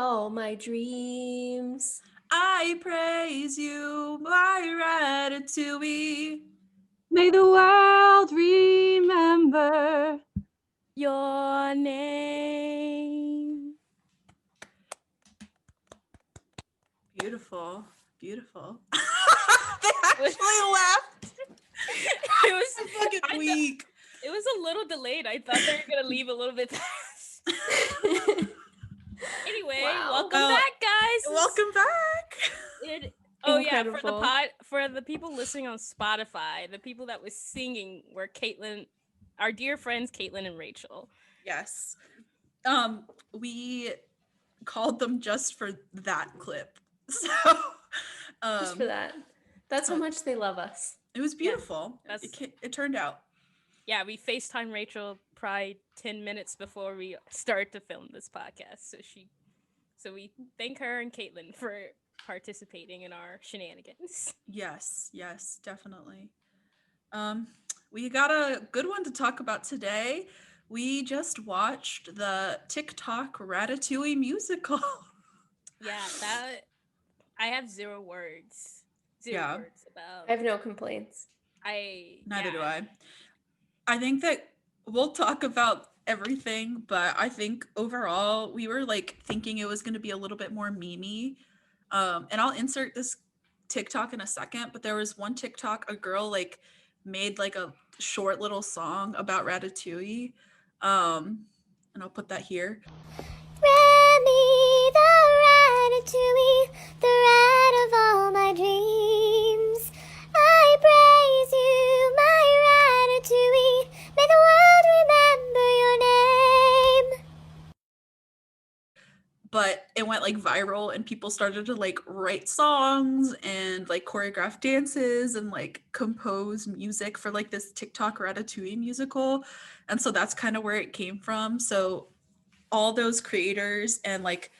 all my dreams. I praise you, my Ratatouille. May the world remember Your name. Beautiful, beautiful. They actually laughed. It was Fucking weak. It was a little delayed. I thought they were gonna leave a little bit fast. Anyway, Wow. welcome back, guys. Welcome back. Incredible. For the people listening on Spotify, the people that was singing were Caitlin, our dear friends Caitlin and Rachel. Yes. We called them just for that clip. So Just for that. That's how much they love us. it was beautiful. Yeah, it turned out. Yeah, we FaceTime Rachel probably 10 minutes before we start to film this podcast. So we thank her and Caitlin for participating in our shenanigans. Yes, definitely. We got a good one to talk about today. We just watched the TikTok Ratatouille musical. Yeah, that I have zero words. Zero words about. I have no complaints. Neither do I. I think that we'll talk about everything, but I think overall we were like thinking it was going to be a little bit more memey. And I'll insert this TikTok in a second, but there was one TikTok, a girl like made like a short little song about Ratatouille. And I'll put that here. Remy, the Ratatouille, the rat of all my dreams. I praise you, my Ratatouille. May the world remember your name. But it went like viral and people started to like write songs and like choreograph dances and like compose music for like this TikTok Ratatouille musical. And so that's kind of where it came from. So all those creators and like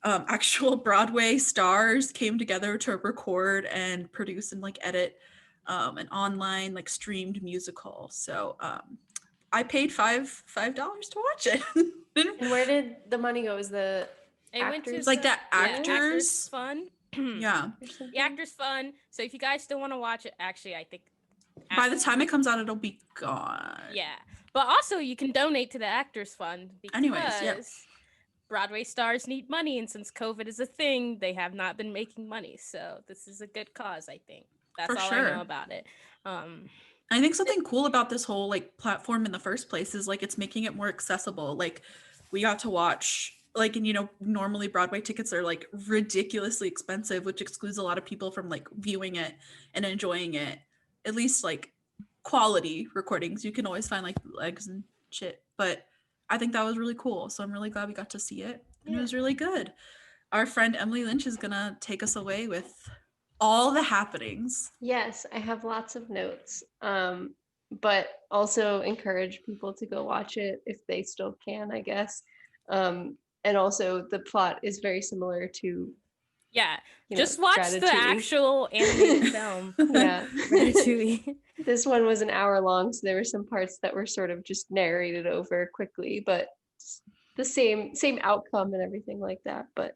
actual Broadway stars came together to record and produce and like edit an online like streamed musical. So I paid $5 to watch it. And where did the money go? Is the Actors, like that Actors Fund. Yeah. The Actors Fund. So if you guys still want to watch it, actually, I think by the time it comes out, it'll be gone. Yeah, but also you can donate to the Actors Fund because Broadway stars need money, and since COVID is a thing, they have not been making money. So this is a good cause, I think. That's For all sure. I know about it. I think something cool about this whole like platform in the first place is like it's making it more accessible. Like we got to watch like, and you know, normally Broadway tickets are like ridiculously expensive, which excludes a lot of people from like viewing it and enjoying it. At least like quality recordings. You can always find like legs and shit, but I think that was really cool. So I'm really glad we got to see it. And it was really good. Our friend Emily Lynch is gonna take us away with all the happenings. Yes, I have lots of notes. But also encourage people to go watch it if they still can, I guess. And also the plot is very similar to just watch Ratatouille. the actual animated film. Yeah. Ratatouille. This one was an hour long, so there were some parts that were sort of just narrated over quickly, but the same outcome and everything like that. But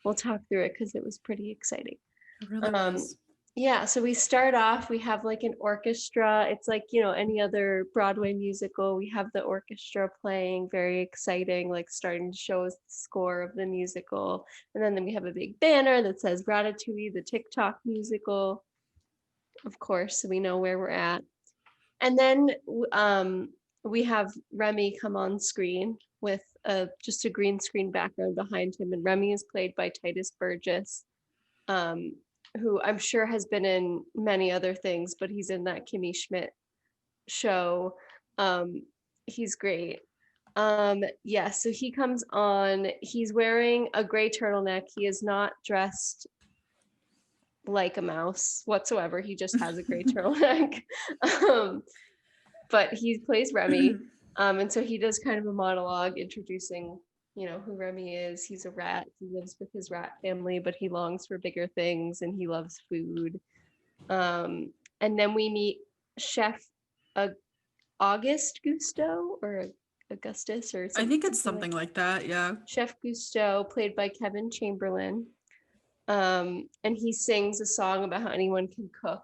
we'll talk through it because it was pretty exciting. It really was. Yeah, so we start off, we have like an orchestra. It's like, you know, any other Broadway musical. We have the orchestra playing, very exciting, like starting to show us the score of the musical. And then we have a big banner that says Ratatouille, the TikTok musical, of course, so we know where we're at. And then we have Remy come on screen with just a green screen background behind him. And Remy is played by Titus Burgess, who I'm sure has been in many other things, but he's in that Kimmy Schmidt show. He's great. So he comes on, he's wearing a gray turtleneck. He is not dressed like a mouse whatsoever. He just has a gray turtleneck. But he plays Remy. And so he does kind of a monologue introducing, you know, who Remy is. He's a rat. He lives with his rat family, but he longs for bigger things and he loves food. And then we meet Chef August Gusto, or Augustus or I something. think it's something like that. Yeah. Chef Gusteau, played by Kevin Chamberlain. And he sings a song about how anyone can cook,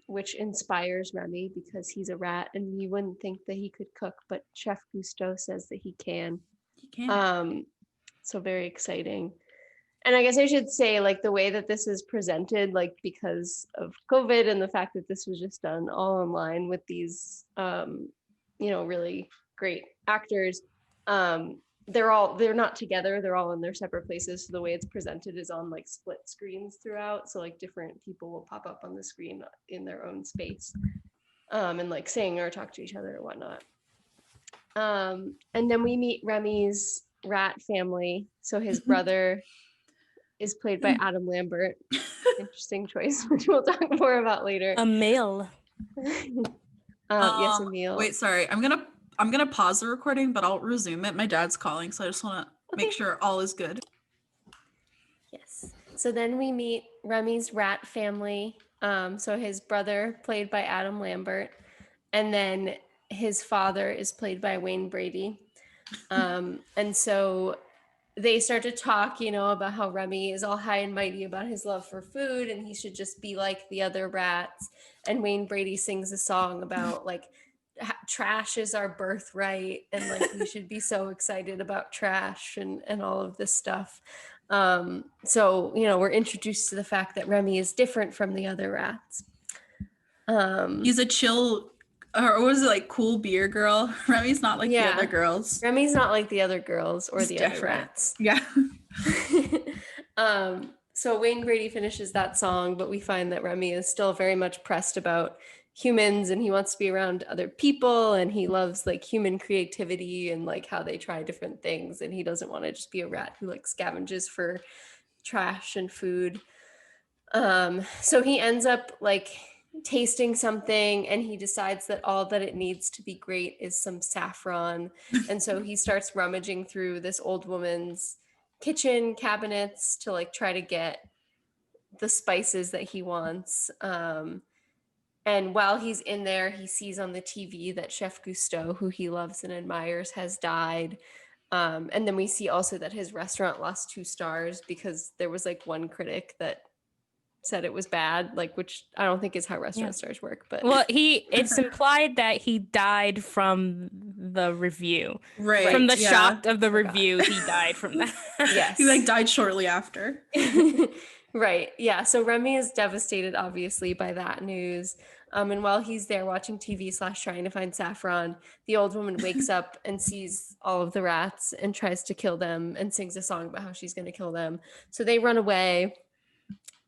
which inspires Remy because he's a rat and you wouldn't think that he could cook, but Chef Gusteau says that he can. You can. So very exciting. And I guess I should say, like, the way that this is presented, like, because of COVID and the fact that this was just done all online with these, really great actors, they're not together. They're all in their separate places. So the way it's presented is on like split screens throughout. So like different people will pop up on the screen in their own space, and like sing or talk to each other or whatnot. And then we meet Remy's rat family. So his brother is played by Adam Lambert. Interesting choice, which we'll talk more about later. Emil. Yes, Emil. Wait, sorry. I'm gonna pause the recording, but I'll resume it. My dad's calling, so I just want to make sure all is good. Yes. So then we meet Remy's rat family. So his brother, played by Adam Lambert, and then his father is played by Wayne Brady. And so they start to talk, about how Remy is all high and mighty about his love for food and he should just be like the other rats. And Wayne Brady sings a song about like trash is our birthright and like we should be so excited about trash and all of this stuff. So, we're introduced to the fact that Remy is different from the other rats. He's a chill, or was it like cool beer girl? Remy's not like the other girls. Remy's not like the other girls or He's the different. other rats. Yeah. So Wayne Brady finishes that song, but we find that Remy is still very much pressed about humans and he wants to be around other people and he loves like human creativity and like how they try different things and he doesn't want to just be a rat who like scavenges for trash and food. So he ends up like tasting something and he decides that all that it needs to be great is some saffron. And so he starts rummaging through this old woman's kitchen cabinets to like try to get the spices that he wants. And while he's in there, he sees on the TV that Chef Gusteau, who he loves and admires, has died. And then we see also that his restaurant lost 2 stars because there was like one critic that said it was bad, like, which I don't think is how restaurant stars work, but well, it's implied that he died from the review, right? From the shock of the review, he died from that. Yes, he like died shortly after. Right. Yeah. So Remy is devastated, obviously, by that news. And while he's there watching TV / trying to find saffron, the old woman wakes up and sees all of the rats and tries to kill them and sings a song about how she's going to kill them. So they run away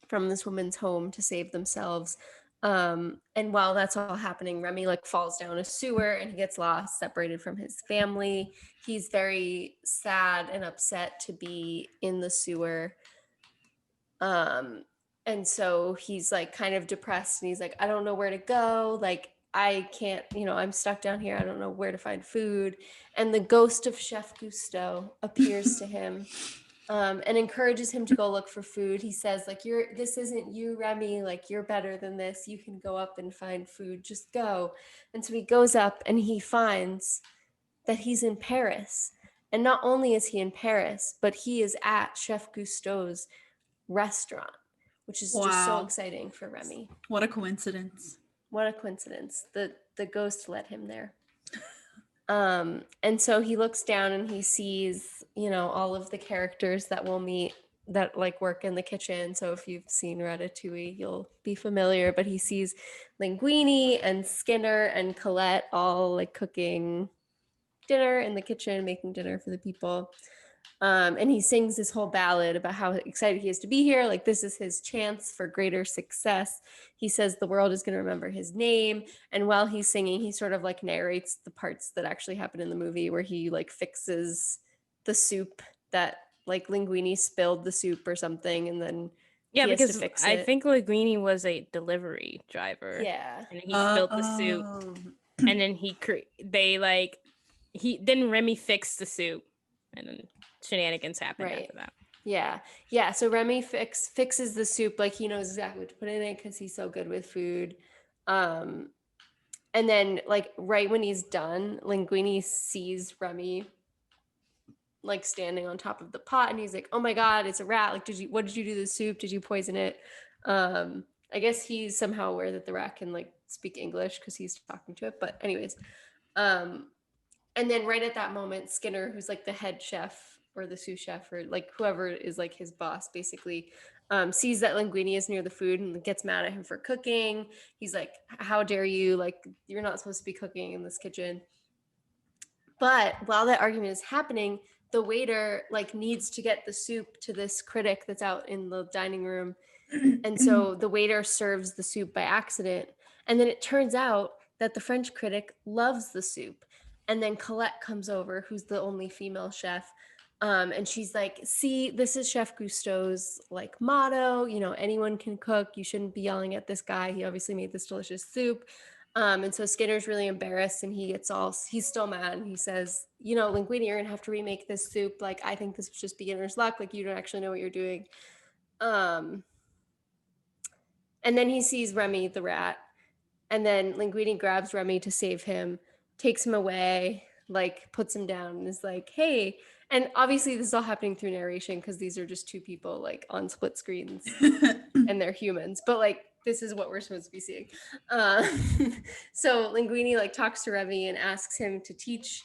from this woman's home to save themselves. And while that's all happening, Remy like falls down a sewer and he gets lost, separated from his family. He's very sad and upset to be in the sewer. And so he's like kind of depressed and he's like, I don't know where to go. Like, I can't, I'm stuck down here. I don't know where to find food. And the ghost of Chef Gusteau appears to him, and encourages him to go look for food. He says like, this isn't you, Remy. Like, you're better than this. You can go up and find food. Just go. And so he goes up and he finds that he's in Paris. And not only is he in Paris, but he is at Chef Gusteau's restaurant, which is just so exciting for Remy. What a coincidence. What a coincidence. The ghost led him there. And so he looks down and he sees, all of the characters that we'll meet that like work in the kitchen. So if you've seen Ratatouille, you'll be familiar, but he sees Linguini and Skinner and Colette all like cooking dinner in the kitchen, making dinner for the people. And he sings this whole ballad about how excited he is to be here. Like, this is his chance for greater success. He says the world is going to remember his name. And while he's singing, he sort of like narrates the parts that actually happen in the movie where he like fixes the soup that like Linguini spilled the soup or something. And then he has to fix I it. think Linguini was a delivery driver. Yeah. And he spilled the soup. And then then Remy fixed the soup. And then shenanigans happen after that. Yeah. So Remy fixes the soup, like he knows exactly what to put in it because he's so good with food. And then like right when he's done, Linguini sees Remy like standing on top of the pot, and he's like, oh my god, it's a rat. Like, what did you do to the soup? Did you poison it? I guess he's somehow aware that the rat can like speak English because he's talking to it. But anyways, and then right at that moment, Skinner, who's like the head chef or the sous chef or like whoever is like his boss, basically, sees that Linguini is near the food and gets mad at him for cooking. He's like, how dare you? Like, you're not supposed to be cooking in this kitchen. But while that argument is happening, the waiter like needs to get the soup to this critic that's out in the dining room. And so the waiter serves the soup by accident. And then it turns out that the French critic loves the soup. And then Colette comes over, who's the only female chef. And she's like, see, this is Chef Cousteau's like motto, you know, anyone can cook. You shouldn't be yelling at this guy. He obviously made this delicious soup. And so Skinner's really embarrassed and he's still mad. And he says, you know, Linguini, you're gonna have to remake this soup. Like, I think this was just beginner's luck. Like, you don't actually know what you're doing. And then he sees Remy the rat, and then Linguini grabs Remy to save him, takes him away, like puts him down, and is like, "Hey!" And obviously, this is all happening through narration because these are just two people like on split screens, and they're humans. But like, this is what we're supposed to be seeing. So Linguini like talks to Remy and asks him to teach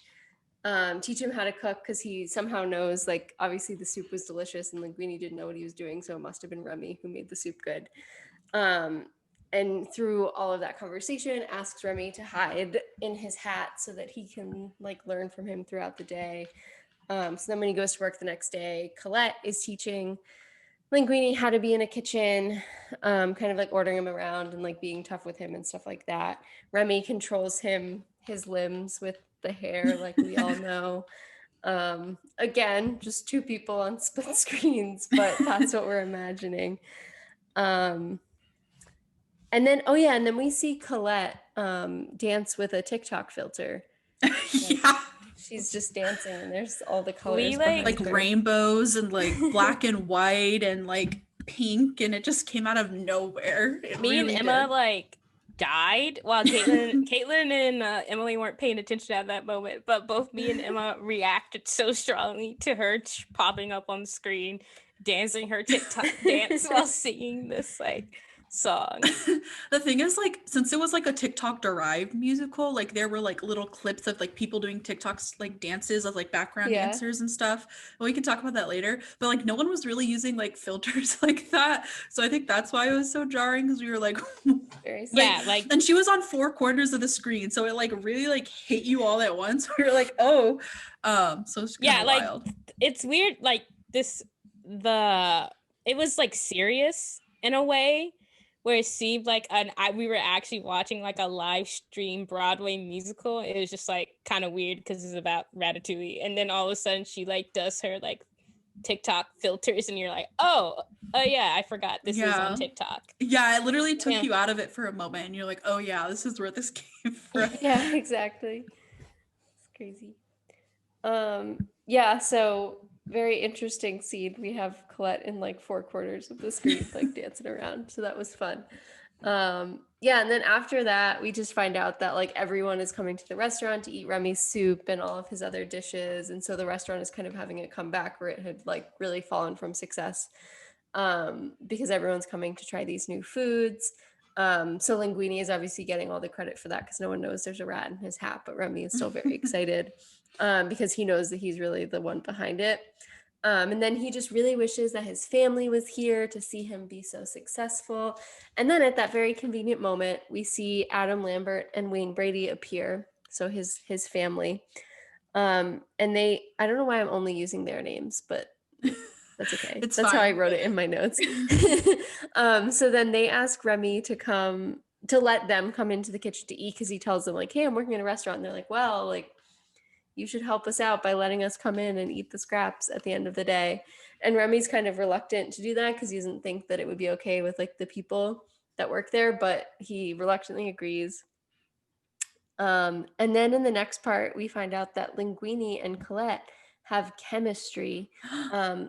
him how to cook because he somehow knows. Like, obviously, the soup was delicious, and Linguini didn't know what he was doing, so it must have been Remy who made the soup good. And through all of that conversation, asks Remy to hide in his hat so that he can like learn from him throughout the day. So then when he goes to work the next day, Colette is teaching Linguini how to be in a kitchen, kind of like ordering him around and like being tough with him and stuff like that. Remy controls his limbs with the hair, like we all know. Again, just two people on split screens, but that's what we're imagining. And then we see Colette dance with a TikTok filter. Yeah. She's just dancing, and there's all the colors. We, Like her. rainbows and like black and white and like pink, and it just came out of nowhere. Me and Emma like died while Caitlin and Emily weren't paying attention at that moment, but both me and Emma reacted so strongly to her popping up on the screen, dancing her TikTok dance while singing this like song. The thing is, like, since it was like a TikTok derived musical, like there were like little clips of like people doing TikToks like dances as like background dancers and stuff. And we can talk about that later. But like no one was really using like filters like that. So I think that's why it was so jarring, because we were like, and she was on 4 corners of the screen, so it like really like hit you all at once. We were like, oh, so it's wild. It's weird. Like it was like serious in a way, where it seemed like we were actually watching like a live stream Broadway musical. It was just like kind of weird because it's about Ratatouille, and then all of a sudden she like does her like TikTok filters, and you're like, oh yeah, I forgot this is on TikTok. Yeah, it literally took you out of it for a moment, and you're like, oh yeah, this is where this came from. Yeah, exactly. It's crazy. So very interesting scene. We have Colette in like 4 corners of the screen, like dancing around. So that was fun. And then after that, we just find out that like everyone is coming to the restaurant to eat Remy's soup and all of his other dishes. And so the restaurant is kind of having a comeback where it had like really fallen from success, because everyone's coming to try these new foods. So Linguini is obviously getting all the credit for that because no one knows there's a rat in his hat, but Remy is still very excited because he knows that he's really the one behind it. And then he just really wishes that his family was here to see him be so successful. And then at that very convenient moment, we see Adam Lambert and Wayne Brady appear. So his family. And I don't know why I'm only using their names, but that's okay. That's fine. How I wrote it in my notes. So then they ask Remy to let them come into the kitchen to eat, because he tells them like, hey, I'm working in a restaurant. And they're like, well, like, you should help us out by letting us come in and eat the scraps at the end of the day. And Remy's kind of reluctant to do that because he doesn't think that it would be okay with like the people that work there, but he reluctantly agrees. And then in the next part, we find out that Linguini and Colette have chemistry.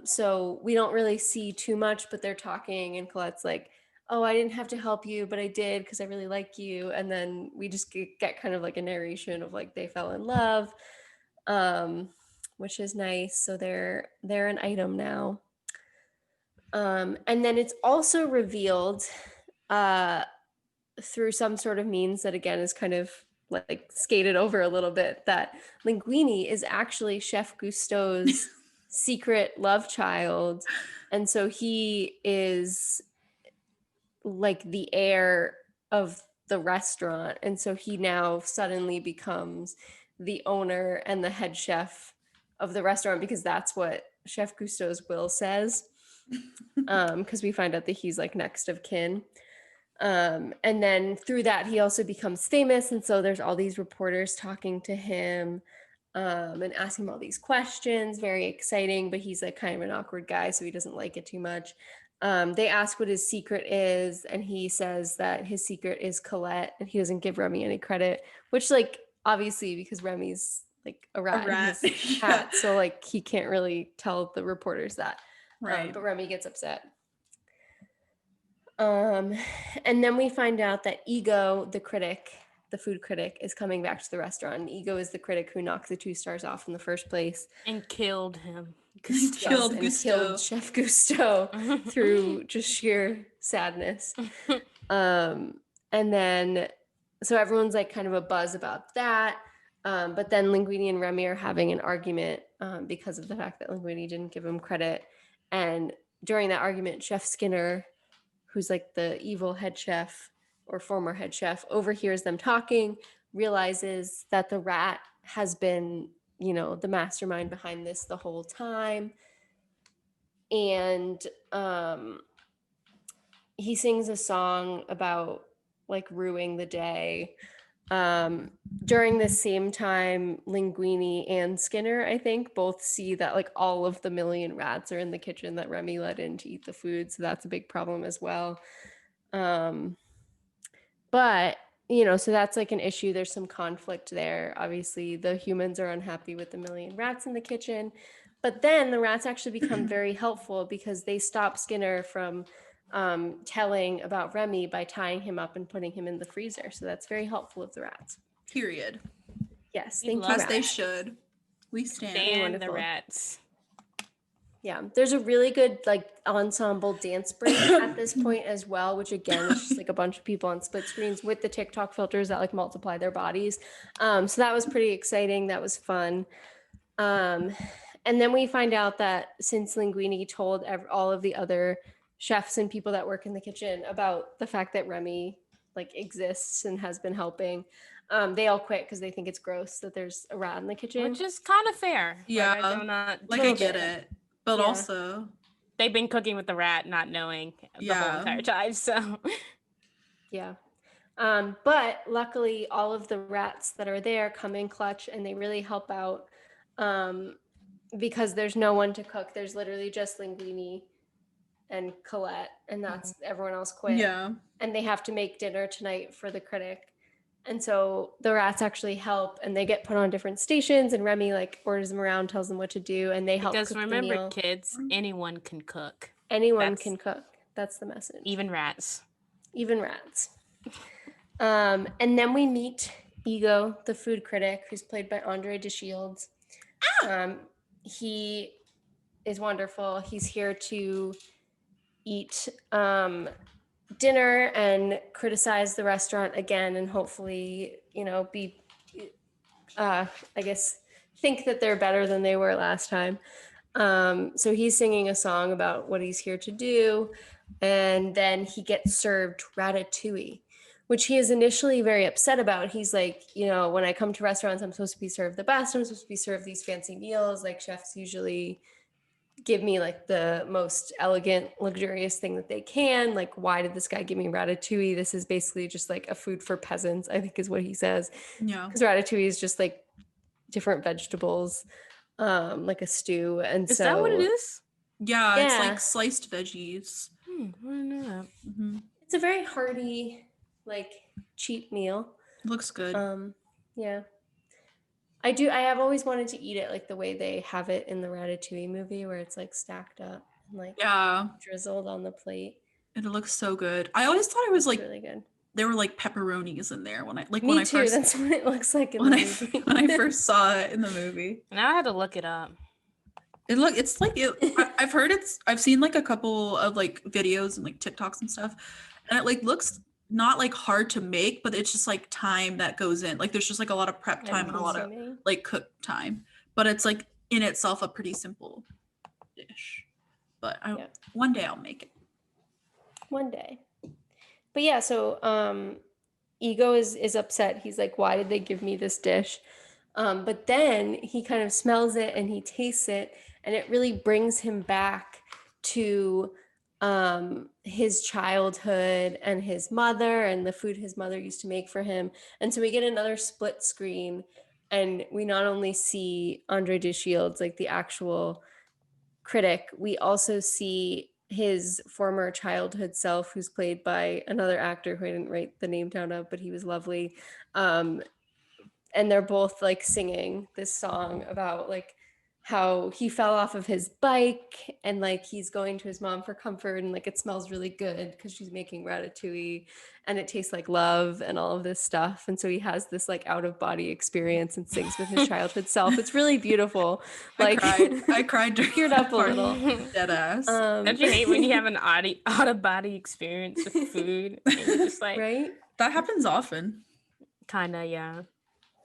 So we don't really see too much, but they're talking, and Colette's like, oh, I didn't have to help you, but I did because I really like you. And then we just get kind of like a narration of like they fell in love, which is nice. So they're an item now. And then it's also revealed through some sort of means that again is kind of like skated over a little bit that Linguini is actually Chef Cousteau's secret love child. And so he is like the heir of the restaurant. And so he now suddenly becomes the owner and the head chef of the restaurant because that's what Chef Cousteau's will says. Because we find out that he's like next of kin. And then through that, he also becomes famous. And so there's all these reporters talking to him and asking him all these questions. Very exciting, but he's like kind of an awkward guy, so he doesn't like it too much. They ask what his secret is, and he says that his secret is Colette, and he doesn't give Remy any credit, which like obviously because Remy's like a rat, in his hat, so like he can't really tell the reporters that. Right. But Remy gets upset. And then we find out that Ego, the critic, the food critic, is coming back to the restaurant. And Ego is the critic who knocked the 2 stars off in the first place. And killed him. Killed And Gusteau. killed Chef Cousteau through just sheer sadness. And then, so everyone's like kind of a buzz about that. But then Linguini and Remy are having an argument because of the fact that Linguini didn't give him credit. And during that argument, Chef Skinner, who's like the evil head chef or former head chef, overhears them talking, realizes that the rat has been, you know, the mastermind behind this the whole time. And he sings a song about like ruining the day. During the same time, Linguini and Skinner, I think, both see that like all of the million rats are in the kitchen that Remy let in to eat the food. So that's a big problem as well. But, you know, so that's like an issue. There's some conflict there. Obviously, the humans are unhappy with the million rats in the kitchen. But then the rats actually become very helpful because they stop Skinner from telling about Remy by tying him up and putting him in the freezer. So that's very helpful of the rats. Period. Yes, We thank you, love As they rats. should. We stand. And the wonderful. rats. Yeah, there's a really good like ensemble dance break at this point as well, which again is just like a bunch of people on split screens with the TikTok filters that like multiply their bodies. So that was pretty exciting. That was fun. And then we find out that since Linguini told all of the other chefs and people that work in the kitchen about the fact that Remy like exists and has been helping, they all quit because they think it's gross that there's a rat in the kitchen. Which is kind of fair. Yeah. Like, I do not. Like, I get it. But Yeah. also, They've been cooking with the rat, not knowing the whole Yeah. entire time. So, Yeah. But luckily, all of the rats that are there come in clutch and they really help out because there's no one to cook. There's literally just Linguini and Colette, and that's everyone else quit. yeah. And they have to make dinner tonight for the critic. And so the rats actually help and they get put on different stations and Remy like orders them around, tells them what to do, and they help because cook the remember, meal. kids, anyone can cook, Anyone that's- can cook. That's the message. even rats. Even rats. And then we meet Ego, the food critic, who's played by Andre de Shields. He is wonderful. He's here to eat dinner and criticize the restaurant again and hopefully, you know, be, I guess, think that they're better than they were last time. So he's singing a song about what he's here to do. And then he gets served ratatouille, which he is initially very upset about. He's like, you know, when I come to restaurants, I'm supposed to be served the best. I'm supposed to be served these fancy meals. Like chefs usually give me like the most elegant, luxurious thing that they can. Like, why did this guy give me ratatouille? This is basically just like a food for peasants, I think is what he says. Yeah. Because ratatouille is just like different vegetables, like a stew. And Is so that what it is? Yeah, it's Yeah. like sliced veggies. I didn't know that. Hmm. it's a very hearty, like cheap meal. Looks good. Yeah. I have always wanted to eat it like the way they have it in the Ratatouille movie where it's like stacked up and like Yeah. drizzled on the plate. It looks so good. I always thought it was It's like really good. there were like pepperonis in there when I Me when I too. first That's what it looks like in when the I movie. when I first saw it in the movie. Now I had to look it up. It's like I've heard I've seen like a couple of like videos and like TikToks and stuff, and it like looks not like hard to make, but it's just like time that goes in. Like there's just like a lot of prep time and a lot of Consuming. like cook time, but it's like in itself a pretty simple dish. But Yeah. one day I'll make it. One day. But yeah, so Ego is upset. He's like, why did they give me this dish? But then he kind of smells it and he tastes it, and it really brings him back to his childhood and his mother and the food his mother used to make for him. And so we get another split screen, and we not only see Andre de Shields, like the actual critic, we also see his former childhood self, who's played by another actor who I didn't write the name down of, but he was lovely. And they're both like singing this song about like how he fell off of his bike and like he's going to his mom for comfort, and like it smells really good because she's making ratatouille and it tastes like love and all of this stuff. And so he has this like out of body experience and sings with his childhood self. It's really beautiful. Like I cried during teared up a that part. little. Dead ass. Don't you hate when you have an out of body experience with food? And you're just like, Right? That happens often kinda, yeah.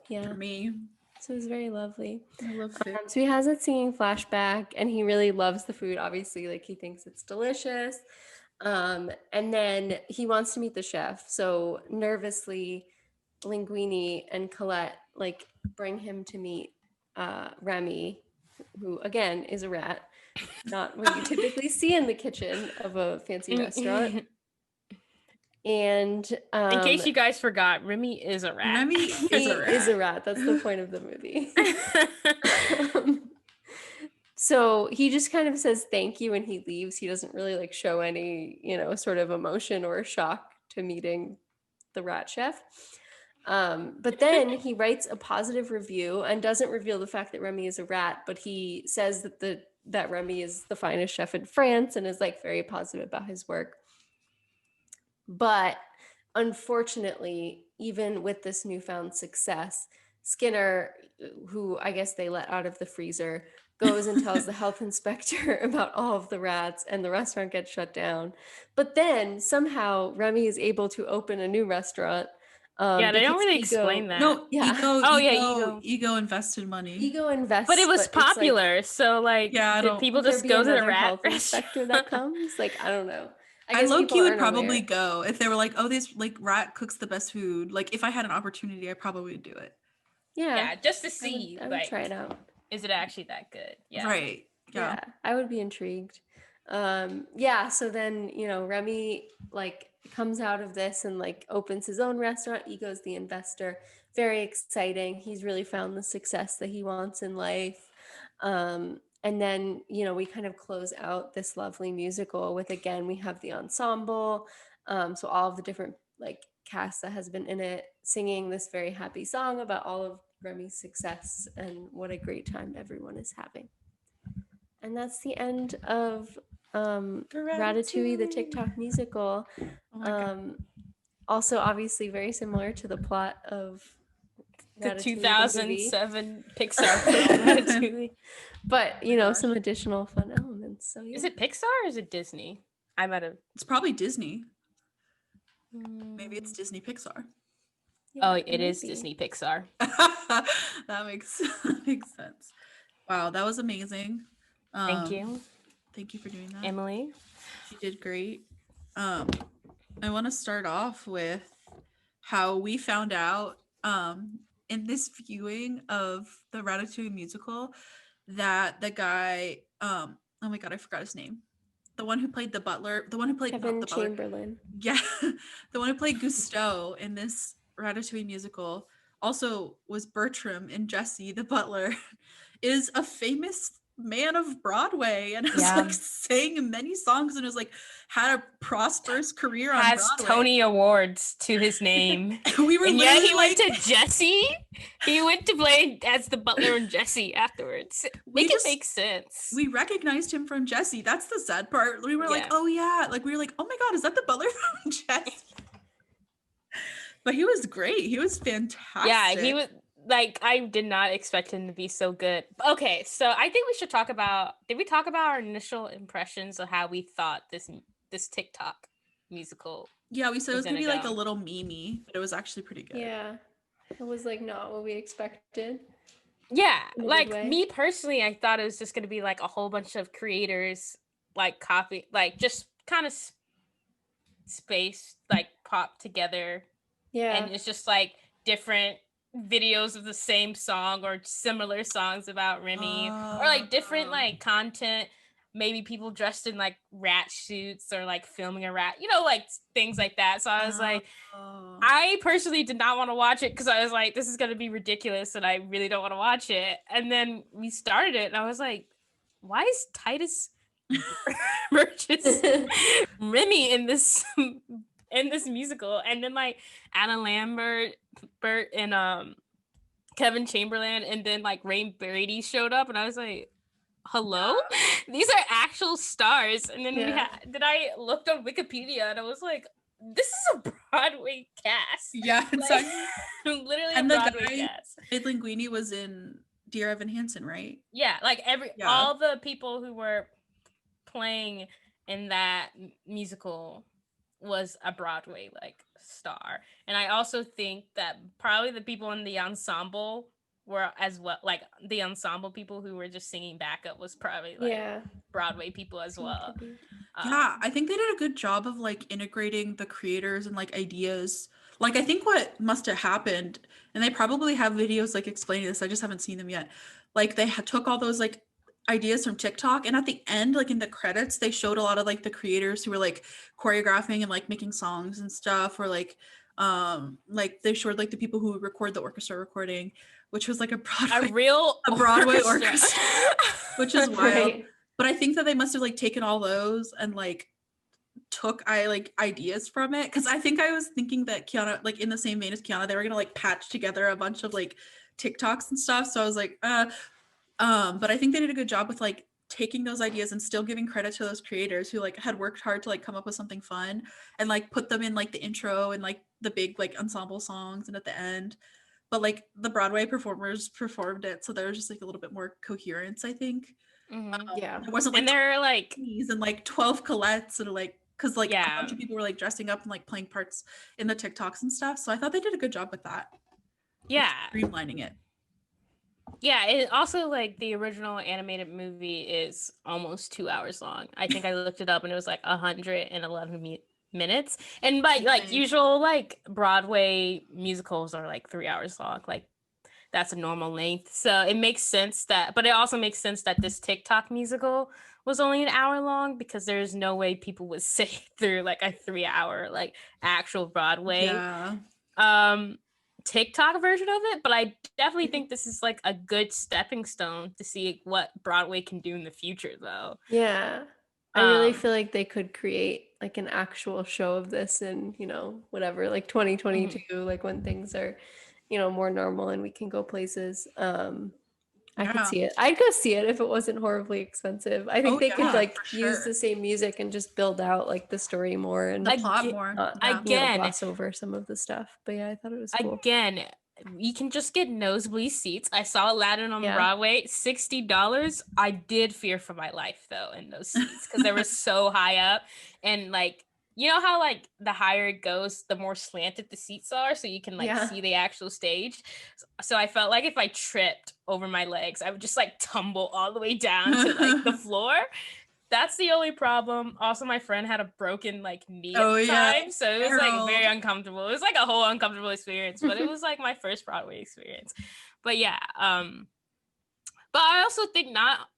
Yeah. for me. So it was very lovely. I love food. So he has that singing flashback and he really loves the food. Obviously, like he thinks it's delicious. And then he wants to meet the chef. So nervously, Linguini and Colette like bring him to meet Remy, who again is a rat. Not what you typically see in the kitchen of a fancy restaurant. And In case you guys forgot, Remy is a rat. Remy he is a rat. That's the point of the movie. So he just kind of says thank you and he leaves. He doesn't really like show any, sort of emotion or shock to meeting the rat chef. But then he writes a positive review and doesn't reveal the fact that Remy is a rat, but he says that Remy is the finest chef in France and is like very positive about his work. But unfortunately, even with this newfound success, Skinner, who I guess they let out of the freezer, goes and tells the health inspector about all of the rats and the restaurant gets shut down. But then somehow Remy is able to open a new restaurant. Yeah, they don't because really Ego- explain that. No, Yeah. Ego invested money. Ego invests. But it was it's like, popular, so like, Yeah, I did don't- people will there just be go to the another rat health restaurant? inspector that comes? Like, I don't know. I guess low people key would aren't probably aware. go if they were like, oh, this like rat cooks the best food. Like if I had an opportunity, I probably would do it. Yeah, Yeah, just to I see, would like, try it out. is it actually that good? Yeah. Right. Yeah. I would be intrigued. So then, Remy like comes out of this and like opens his own restaurant. Ego's the investor. Very exciting. He's really found the success that he wants in life. And then, we kind of close out this lovely musical with, again, we have the ensemble. So all of the different like cast that has been in it singing this very happy song about all of Remy's success and what a great time everyone is having. And that's the end of Ratatouille, the TikTok musical. Oh my God. Also, obviously, very similar to the plot of The Ratatouille, movie. 2007 Pixar film, Ratatouille. But, some additional fun elements. So, yeah. Is it Pixar or is it Disney? I might have. It's probably Disney. Maybe it's Disney Pixar. Oh, Yeah, it is maybe. Disney Pixar. That makes sense. Wow, that was amazing. Thank you, Thank you for doing that. Emily. She did great. I want to start off with how we found out in this viewing of the Ratatouille musical that the guy, oh my God, I forgot his name. The one who played the butler, the one who played Kevin not the butler, Chamberlain. yeah, the one who played Gusteau in this Ratatouille musical also was Bertram in Jessie the butler, is a famous man of Broadway and has Yeah. like sang many songs and has like had a prosperous career on Has Broadway. Tony Awards to his name. We were And yeah, literally he like, went to Jesse. He went to play as the butler in Jesse afterwards. We Make just- it make sense. we recognized him from Jesse. That's the sad part. We were like, Yeah. oh yeah, like we were like, oh my god, is that the butler from Jesse? But he was great. He was fantastic. Yeah, he was like, I did not expect him to be so good. Okay, so I think we should talk about, did we talk about our initial impressions of how we thought this TikTok musical? Yeah, we said it was gonna be like a go. little memey, but it was actually pretty good. Yeah. It was like not what we expected. Yeah, In a good like way. me personally, I thought it was just gonna be like a whole bunch of creators like copy, like just kind of space like pop together, Yeah. and it's just like different videos of the same song or similar songs about Remy, or like different like content. Maybe people dressed in like rat suits or like filming a rat, like things like that. So I was like, I personally did not want to watch it because I was like, this is going to be ridiculous and I really don't want to watch it. And then we started it and I was like, why is Titus Burgess Remy in this musical? And then like Anna Lambert and Kevin Chamberlain and then like Ray Brady showed up and I was like, hello? These are actual stars. And then then I looked on Wikipedia and I was like, this is a Broadway cast. Yeah, it's Like, literally and a the Broadway guy, cast. Ed Linguini was in Dear Evan Hansen, right? Yeah, like Yeah. all the people who were playing in that musical was a Broadway like star. And I also think that probably the people in the ensemble were as well, like the ensemble people who were just singing backup was probably like Broadway people as well. Yeah, I think they did a good job of like integrating the creators and like ideas. Like I think what must have happened, and they probably have videos like explaining this, I just haven't seen them yet. Like they took all those like ideas from TikTok, and at the end, like in the credits, they showed a lot of like the creators who were like choreographing and like making songs and stuff, or like they showed like the people who would record the orchestra recording, which was like a Broadway orchestra, which is wild. Right. But I think that they must have like taken all those and like took ideas from it, because I think I was thinking that Kiana, like in the same vein as Kiana, they were gonna like patch together a bunch of like TikToks and stuff. So I was like, but I think they did a good job with like taking those ideas and still giving credit to those creators who like had worked hard to like come up with something fun and like put them in like the intro and like the big like ensemble songs and at the end. But like the Broadway performers performed it, so there was just like a little bit more coherence, I think. Yeah. It wasn't like And they're like and like 12 Colettes and like, because like a Yeah. bunch of people were like dressing up and like playing parts in the TikToks and stuff. So I thought they did a good job with that. yeah. Streamlining it. Yeah, it also like the original animated movie is almost 2 hours long. I think I looked it up and it was like 111 minutes. And by like Okay. usual like Broadway musicals are like 3 hours long. Like that's a normal length. So it makes sense but it also makes sense that this TikTok musical was only an hour long because there's no way people would sit through like a 3 hour like actual Broadway TikTok version of it. But I definitely think this is like a good stepping stone to see what Broadway can do in the future though. Yeah. I really Um, feel like they could create like an actual show of this in, whatever, like 2022, like when things are, more normal and we can go places. I could Yeah. see it. I'd go see it if it wasn't horribly expensive. I think Oh, they yeah, could like for use sure. the same music and just build out like the story more and The plot Aga- more. not, Yeah. Again, gloss over some of the stuff. But yeah, I thought it was cool. Again, you can just get nosebleed seats. I saw Aladdin on Yeah. Broadway, $60. I did fear for my life though in those seats because they were so high up, and like you know how like the higher it goes, the more slanted the seats are, so you can like Yeah. see the actual stage. So I felt like if I tripped over my legs, I would just like tumble all the way down to like the floor. That's the only problem. Also, my friend had a broken like knee at the time, so it was like very Harold. uncomfortable. It was like a whole uncomfortable experience, but it was like my first Broadway experience. But yeah, but I also think not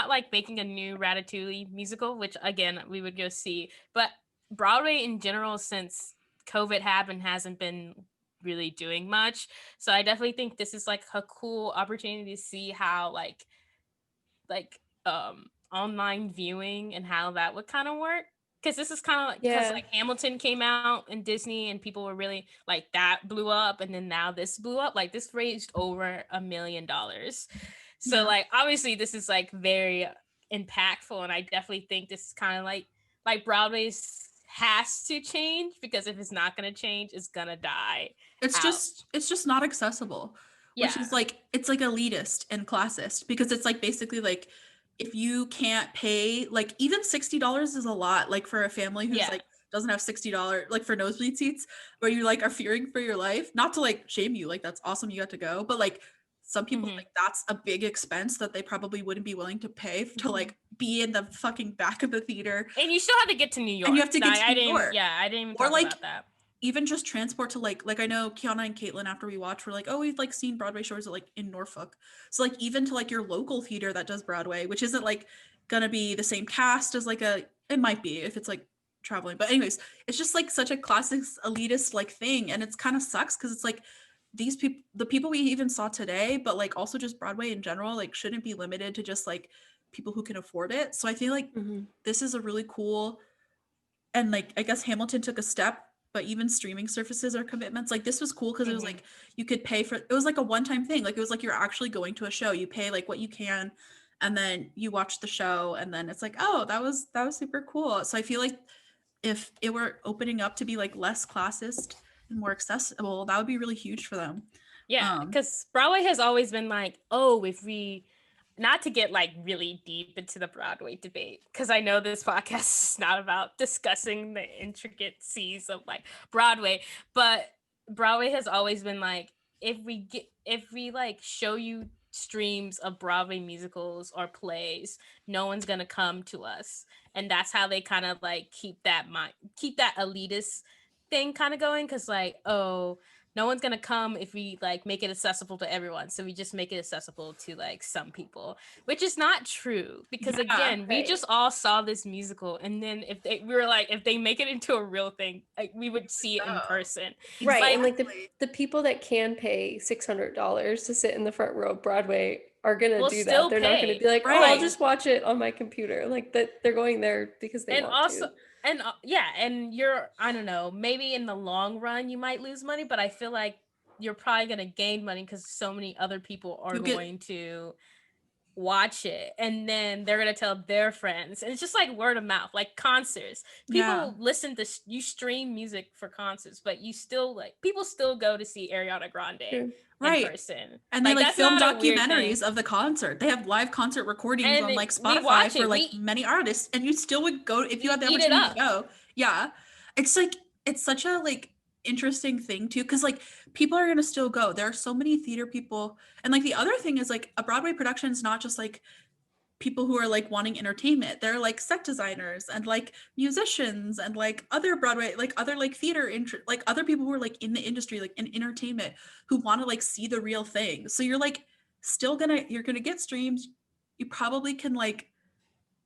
like making a new Ratatouille musical, which again we would go see, but Broadway in general since COVID happened hasn't been really doing much. So I definitely think this is like a cool opportunity to see how like online viewing and how that would kind of work. Because this is kind of like, because Yeah. like Hamilton came out in Disney and people were really like, that blew up, and then now this blew up. Like this raised over $1 million. So Yeah. like obviously this is like very impactful, and I definitely think this is kind of like Broadway's has to change, because if it's not going to change, it's gonna die It's out. just not accessible, which Yeah. is like, it's like elitist and classist, because it's like basically like, if you can't pay, like even $60 is a lot, like for a family who's Yeah. like doesn't have $60, like for nosebleed seats, where you like are fearing for your life. Not to like shame you, like that's awesome you got to go, but like some people Mhm. like that's a big expense that they probably wouldn't be willing to pay to Mhm. like be in the fucking back of the theater, And you still have to get to New York. and you have to get to I New didn't. York. Yeah, I didn't even Or talk like about that. even just transport to like I know Kiana and Caitlin, after we watched, were like, oh, we've like seen Broadway shows like in Norfolk. So like even to like your local theater that does Broadway, which isn't like gonna be the same cast as like it might be if it's like traveling. But anyways, it's just like such a classic elitist like thing. And it's kind of sucks because it's like these people, the people we even saw today, but like also just Broadway in general, like shouldn't be limited to just like people who can afford it. So I feel like Mhm. this is a really cool, and like I guess Hamilton took a step, but even streaming services are commitments. Like this was cool because it was Mhm. like you could pay for, it was like a one-time thing. Like it was like you're actually going to a show. You pay like what you can, and then you watch the show, and then it's like, oh, that was super cool. So I feel like if it were opening up to be like less classist and more accessible, that would be really huge for them. Yeah, because Broadway has always been like, oh, if we, not to get like really deep into the Broadway debate, because I know this podcast is not about discussing the intricacies of like Broadway, but Broadway has always been like, if we like show you streams of Broadway musicals or plays, no one's gonna come to us. And that's how they kind of like keep that elitist thing kind of going, because like, oh, no one's gonna come if we like make it accessible to everyone, so we just make it accessible to like some people, which is not true, because Yeah, again, we right. just all saw this musical, and then we were like, if they make it into a real thing, like we would see it in Oh. person. Right. And like Exactly. the people that can pay $600 to sit in the front row of Broadway are gonna Will do still that. They're not gonna pay. be like, oh, I'll Right. just watch it on my computer. Like that they're going there because they And want also, to. and yeah, and you're, I don't know, maybe in the long run you might lose money, but I feel like you're probably gonna gain money because so many other people are You get, going to watch it, and then they're gonna tell their friends, and it's just like word of mouth, like concerts. yeah. People listen to you stream music for concerts, but you still like, people still go to see Ariana Grande True. in Right. person. And they Like like that's film not a weird thing. documentaries of the concert. They have live concert recordings And on like we Spotify watch for it. like many artists, and you still would go if you We had the eat it opportunity to up. go. Yeah. It's like it's such a like interesting thing too, because like people are gonna still go. There are so many theater people. And like the other thing is like a Broadway production is not just like people who are like wanting entertainment. They're like set designers and like musicians and like other Broadway, like other like theater like other people who are like in the industry, like in entertainment, who want to like see the real thing. So you're like still you're gonna get streams. You probably can like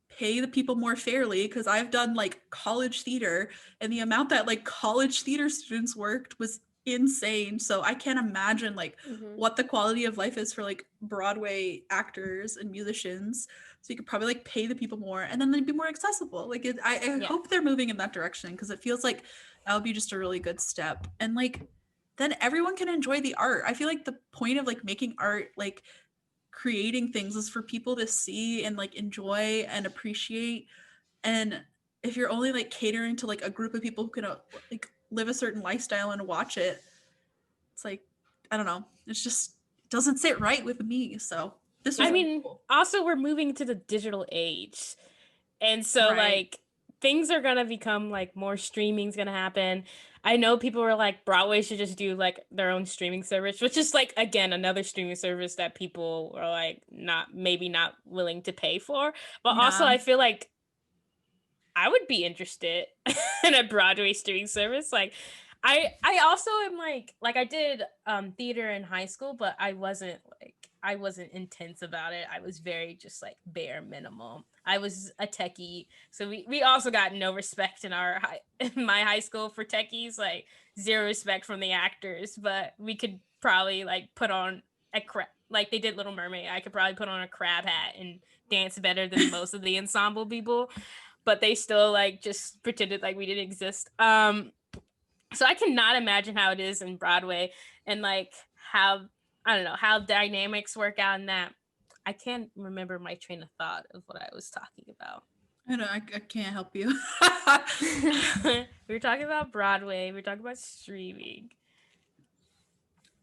pay the people more fairly, because I've done like college theater, and the amount that like college theater students worked was insane. So I can't imagine like Mhm. what the quality of life is for like Broadway actors and musicians. So you could probably like pay the people more, and then they'd be more accessible. Like I Yeah. hope they're moving in that direction, because it feels like that would be just a really good step. And like then everyone can enjoy the art. I feel like the point of like making art, like creating things, is for people to see and like enjoy and appreciate. And if you're only like catering to like a group of people who can like live a certain lifestyle and watch it, it's like, I don't know, it's just, it doesn't sit right with me. So this was I really mean, cool. also we're moving to the digital age. And so Right. like things are gonna become like more streaming's gonna happen. I know people were like, Broadway should just do like their own streaming service, which is like, again, another streaming service that people are like maybe not willing to pay for. But also Yeah. I feel like I would be interested in a Broadway streaming service. Like I also am like I did theater in high school, but I wasn't intense about it. I was very just like bare minimum. I was a techie. So we also got no respect in in my high school for techies, like zero respect from the actors, but we could probably like put on like they did Little Mermaid. I could probably put on a crab hat and dance better than most of the ensemble people, but they still like just pretended like we didn't exist. So I cannot imagine how it is in Broadway and like how, I don't know, how dynamics work out in that. I can't remember my train of thought of what I was talking about. I know, I can't help you. We were talking about Broadway. We were talking about streaming.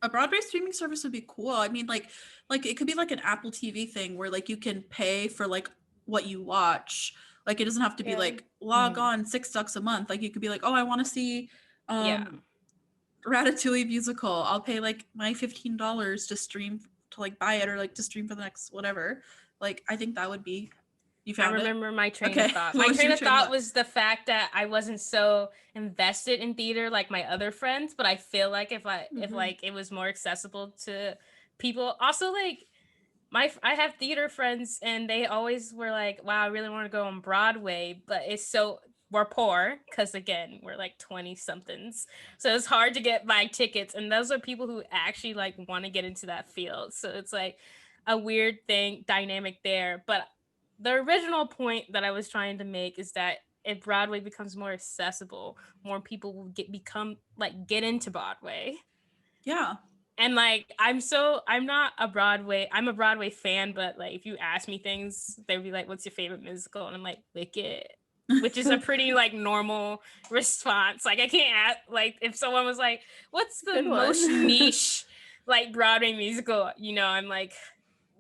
A Broadway streaming service would be cool. I mean, like it could be like an Apple TV thing where like you can pay for like what you watch. Like it doesn't have to be like log on $6 a month. Like you could be like, oh, I want to see Ratatouille musical. I'll pay like my $15 to stream, to like buy it, or like to stream for the next whatever. Like I think that would be. You found I remember my train Okay. of thought. What My was train your of train of thought thought? was the fact that I wasn't so invested in theater like my other friends, but I feel like if like it was more accessible to people. Also, like I have theater friends and they always were like, wow, I really want to go on Broadway, but we're poor because again, we're like 20 somethings. So it's hard to get buy tickets. And those are people who actually like want to get into that field. So it's like a weird dynamic there. But the original point that I was trying to make is that if Broadway becomes more accessible, more people will get into Broadway. Yeah. And like I'm a Broadway fan, but like if you ask me things, they'd be like, what's your favorite musical? And I'm like, Wicked, which is a pretty like normal response. Like I can't ask, like if someone was like, what's the Good one. most niche like Broadway musical? You know, I'm like,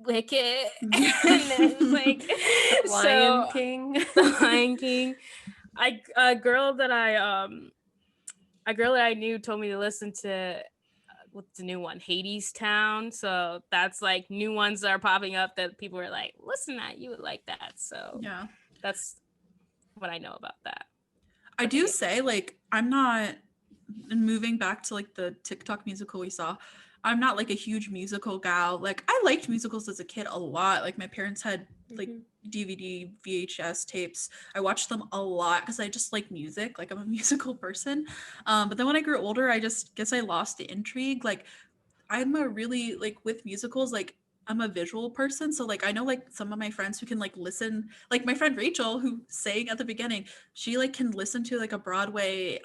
Wicked. And then it's like Lion King. The Lion King. A girl that I knew told me to listen to what's the new one, Hades Town. So that's like new ones that are popping up that people are like, listen, that you would like that. So Yeah. that's what I know about that. I do say, like, I'm not, moving back to like the TikTok musical we saw, I'm not like a huge musical gal. Like I liked musicals as a kid a lot. Like my parents had like DVD, VHS tapes. I watched them a lot because I just like music. Like I'm a musical person. But then when I grew older, I just guess I lost the intrigue. Like I'm a really like with musicals, like I'm a visual person. So like I know like some of my friends who can like listen, like my friend Rachel who sang at the beginning, she like can listen to like a Broadway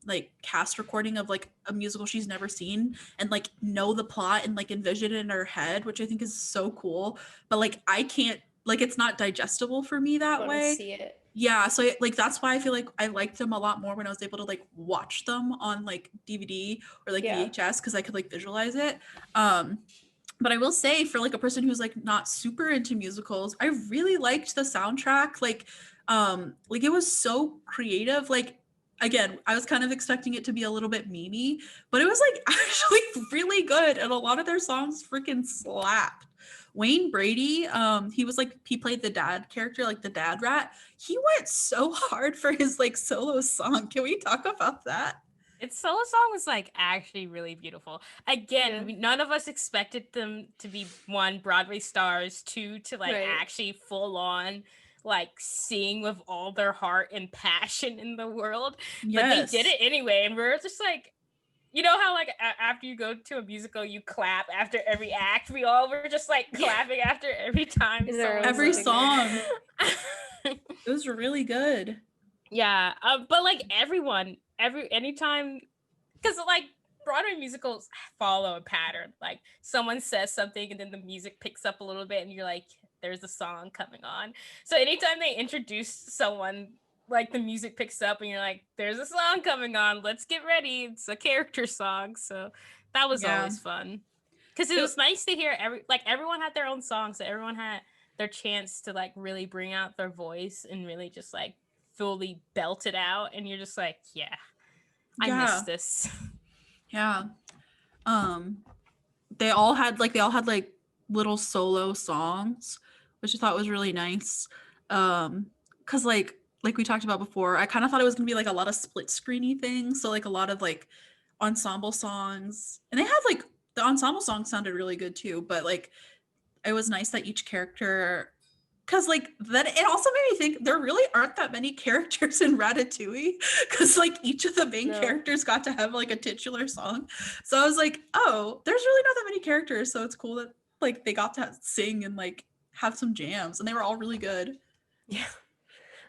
like cast recording of like a musical she's never seen and like know the plot and like envision it in her head, which I think is so cool. But like I can't, like it's not digestible for me that Want to way. see it. Yeah, so like that's why I feel like I liked them a lot more when I was able to like watch them on like DVD or like VHS because I could like visualize it. But I will say for like a person who's like not super into musicals, I really liked the soundtrack. Like it was so creative. Like again, I was kind of expecting it to be a little bit memey, but it was like actually really good. And a lot of their songs freaking slapped. Wayne Brady, he played the dad character, like the dad rat. He went so hard for his like solo song. Can we talk about that? Its solo song was like actually really beautiful. Again, none of us expected them to be one, Broadway stars, two, to like actually full on like sing with all their heart and passion in the world. Yes. But they did it anyway, and we're just like, you know how like after you go to a musical, you clap after every act. We all were just like clapping after every time. Every song. It was really good. Yeah, but like anytime, because like Broadway musicals follow a pattern. Like someone says something and then the music picks up a little bit and you're like, there's a song coming on. So anytime they introduce someone, like the music picks up and you're like, there's a song coming on, let's get ready. It's a character song. So that was always fun. Because it was nice to hear everyone had their own songs. So everyone had their chance to like really bring out their voice and really just like fully belt it out. And you're just like, I miss this. Yeah. They all had like little solo songs, which I thought was really nice. Cause like we talked about before, I kind of thought it was gonna be like a lot of split screeny things. So like a lot of like ensemble songs, and they had like the ensemble songs sounded really good too, but like it was nice that each character, because like that, it also made me think there really aren't that many characters in Ratatouille, because like each of the main characters got to have like a titular song. So I was like, oh, there's really not that many characters, so it's cool that like they got to sing and like have some jams, and they were all really good. Yeah.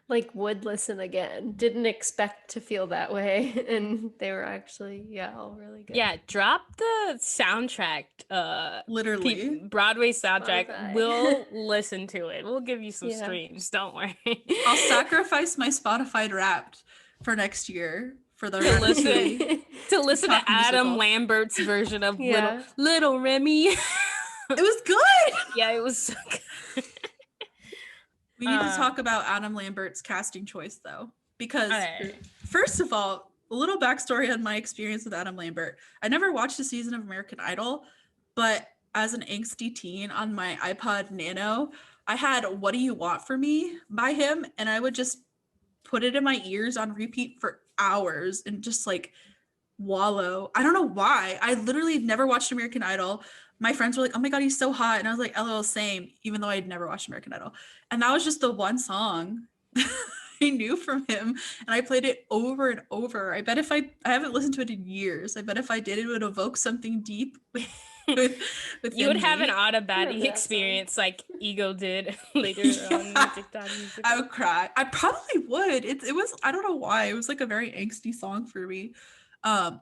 Like would listen again. Didn't expect to feel that way. And they were actually, all really good. Yeah, drop the soundtrack. Literally. Broadway soundtrack. Spotify. We'll listen to it. We'll give you some Yeah. streams. Don't worry. I'll sacrifice my Spotify Wrapped for next year for the To listen. Ratatouille. to listen to Top Adam musical. Lambert's version of Yeah. Little Remy. It was good. Yeah, it was so good. We need to talk about Adam Lambert's casting choice, though, because Okay. first of all, a little backstory on my experience with Adam Lambert. I never watched a season of American Idol, but as an angsty teen on my iPod Nano, I had What Do You Want From Me by him, and I would just put it in my ears on repeat for hours and just like wallow. I don't know why. I literally never watched American Idol. My friends were like, oh my God, he's so hot. And I was like, LOL, same, even though I'd never watched American Idol. And that was just the one song I knew from him. And I played it over and over. I bet if I haven't listened to it in years. I bet if I did, it would evoke something deep with You would have an me. out of Remember body that experience like Ego did later on in Yeah. TikTok music. I would cry. I probably would. It was, I don't know why. It was like a very angsty song for me.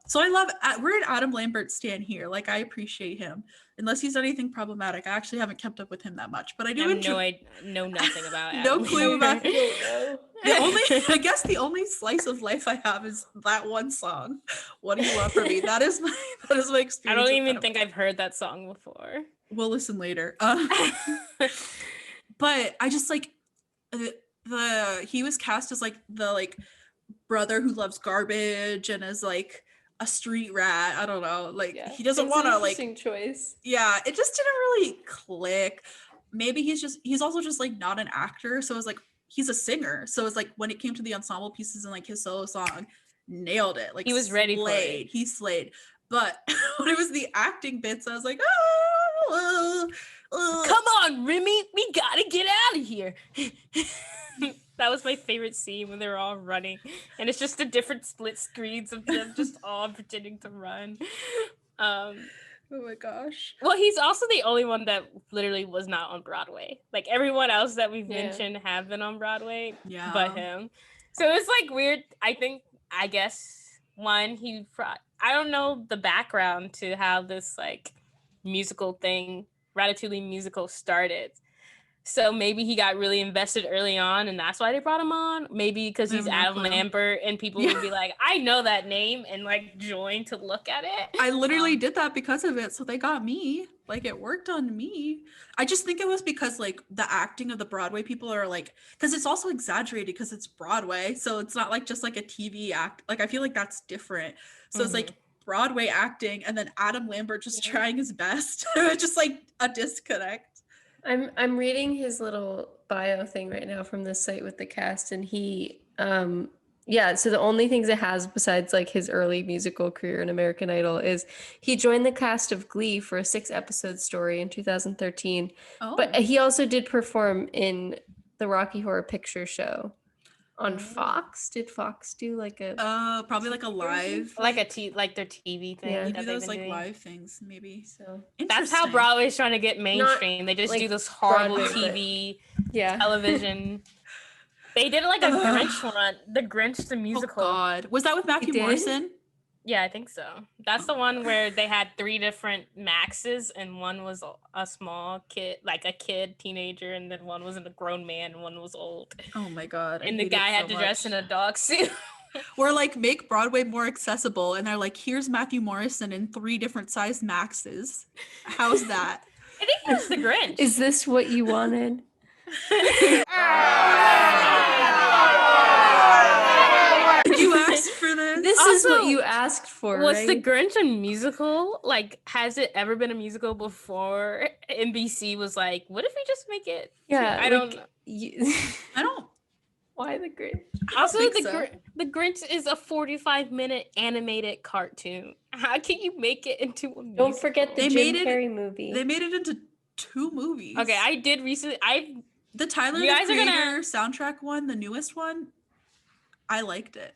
So I love, we're an Adam Lambert stan here. Like I appreciate him. Unless he's done anything problematic. I actually haven't kept up with him that much, but I do enjoy. I know nothing about No Adam clue about Lambert. I guess the only slice of life I have is that one song. What Do You Want From Me? That is my experience. I don't with even Adam. think I've heard that song before. We'll listen later. But I just like he was cast as like the like brother who loves garbage and is like a street rat. I don't know. Like he doesn't want to like. choice. Yeah, it just didn't really click. Maybe he's also just like not an actor. So it's like he's a singer. So it's like when it came to the ensemble pieces and like his solo song, nailed it. Like He was ready for it. He slayed. But when it was the acting bits, I was like, Come on, Remy, we gotta get out of here. That was my favorite scene when they were all running, and it's just the different split screens of them just all pretending to run. oh my gosh. Well, he's also the only one that literally was not on Broadway. Like everyone else that we've Yeah. mentioned have been on Broadway, Yeah. but him. So it's like weird. I guess one, I don't know the background to how this like musical thing, Ratatouille musical started. So maybe he got really invested early on and that's why they brought him on. Maybe because I he's have no Adam clue. Lambert and people would be like, I know that name, and like join to look at it. I literally did that because of it. So they got me. Like it worked on me. I just think it was because like the acting of the Broadway people are like, because it's also exaggerated because it's Broadway. So it's not like just like a TV act. Like I feel like that's different. So it's like Broadway acting and then Adam Lambert just trying his best. It's just like a disconnect. I'm reading his little bio thing right now from this site with the cast, and he so the only things it has besides like his early musical career in American Idol is he joined the cast of Glee for a 6-episode story in 2013. Oh, But he also did perform in the Rocky Horror Picture Show on Fox. Did Fox do like a probably like a live. Like like their TV thing. Yeah. They that do they've those been like doing. live things, maybe. so That's how Interesting. Broadway's trying to get mainstream. They just like do this horrible Broadway, but- TV, yeah. television. They did like a Grinch one, the Grinch the Oh musical. God, was that with Matthew did? Morrison? Yeah, I think so. That's the one where they had 3 different Maxes, and one was a small kid, like a kid, teenager, and then one was a grown man, and one was old. Oh my God. I And the hate it guy had so to dress much. in a dog suit. Or like make Broadway more accessible, and they're like, here's Matthew Morrison in 3 different size Maxes. How's that? I think that's the Grinch. Is this what you wanted? You asked for this. This is what Also, you asked for, Was right? the Grinch a musical? Like, has it ever been a musical before? NBC was like, what if we just make it? Yeah, I don't like, know. I don't. Why the Grinch? Also, think the so. the Grinch is a 45-minute animated cartoon. How can you make it into a musical? Don't forget the They Jim made it- Carrey movie. They made it into 2 movies. Okay, I did recently. The Tyler You the guys are Creator gonna- soundtrack one, the newest one. I liked it.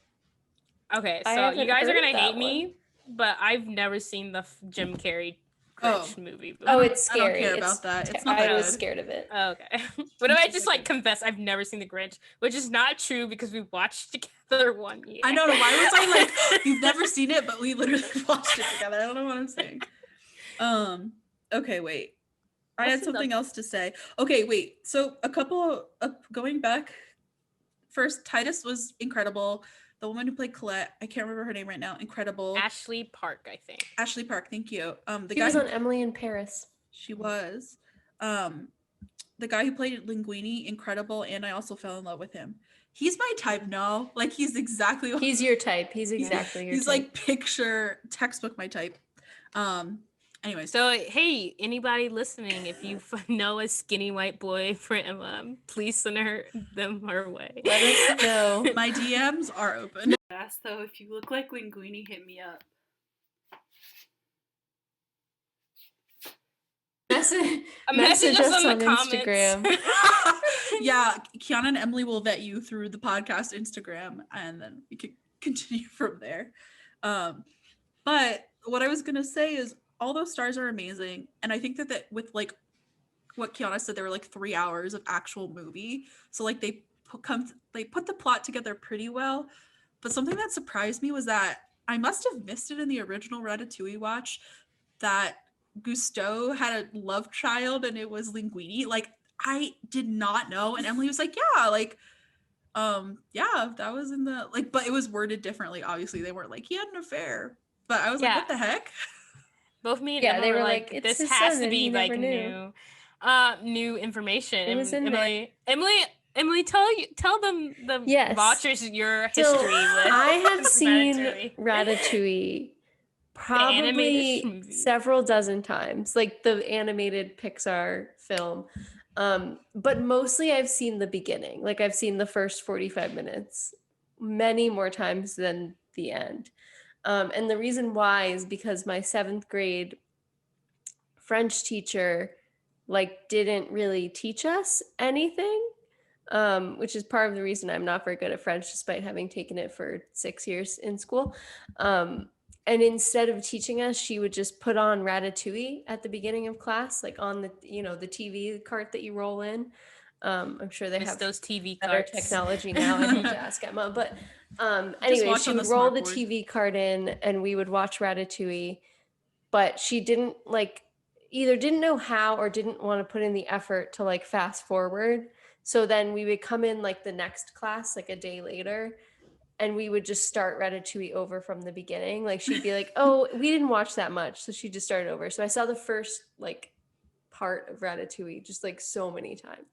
Okay, I so you haven't guys are heard gonna that hate me, but I've never seen the Jim Carrey Oh. Grinch movie. Oh, it's I don't scary. care about that. It's not I was good. scared of it. Okay. What if I It's just like like confess I've never seen The Grinch, which is not true because we watched together one year. I don't know. Why was I like, you've never seen it, but we literally watched it together. I don't know what I'm saying. Okay, wait. I had What's something another- else to say. Okay, wait. So a couple of going back. First, Titus was incredible. The woman who played Colette, I can't remember her name right now. Incredible. Ashley Park, I think. Ashley Park, thank you. The She guy was who- on Emily in Paris. she was. The guy who played Linguini, incredible, and I also fell in love with him. He's my type, no? Like he's exactly what He's your type. He's exactly your he's type. like picture textbook my type. Anyways, So hey, anybody listening, if you know a skinny white boy for Emma, please send them her way. Let us know. my DMs are open. So if you look like Linguini, hit me up. Message us on Instagram. Yeah, Kiana and Emily will vet you through the podcast Instagram, and then we can continue from there. But what I was gonna say is all those stars are amazing, and I think that with like what Kiana said, there were like 3 hours of actual movie, so like they put the plot together pretty well. But something that surprised me was that I must have missed it in the original Ratatouille watch that Gusteau had a love child and it was Linguini. Like I did not know, and Emily was like, yeah, like yeah, that was in the like, but it was worded differently. Obviously they weren't like he had an affair, but I was like, Yeah. what the heck? Both me and Yeah, Emma they were were like, like, this "It's his has son to and he be like never knew." new information. It was in there. Emily, tell them the Yes. watchers your So history with I have seen Ratatouille. Ratatouille animated probably movie. several dozen times, like the animated Pixar film. But mostly I've seen the beginning. Like I've seen the first 45 minutes many more times than the end. And the reason why is because my 7th grade French teacher like didn't really teach us anything, which is part of the reason I'm not very good at French despite having taken it for 6 years in school. And instead of teaching us, she would just put on Ratatouille at the beginning of class, like on the the TV cart that you roll in. I'm sure they Miss have those TV better carts. technology now. I need to ask Emma, but anyway, watch she on would the roll the smartboard. TV cart in, and we would watch Ratatouille. But she didn't either didn't know how or didn't want to put in the effort to like fast forward. So then we would come in like the next class, like a day later, and we would just start Ratatouille over from the beginning. Like she'd be like, "Oh, we didn't watch that much," so she just started over. So I saw the first like part of Ratatouille just like so many times.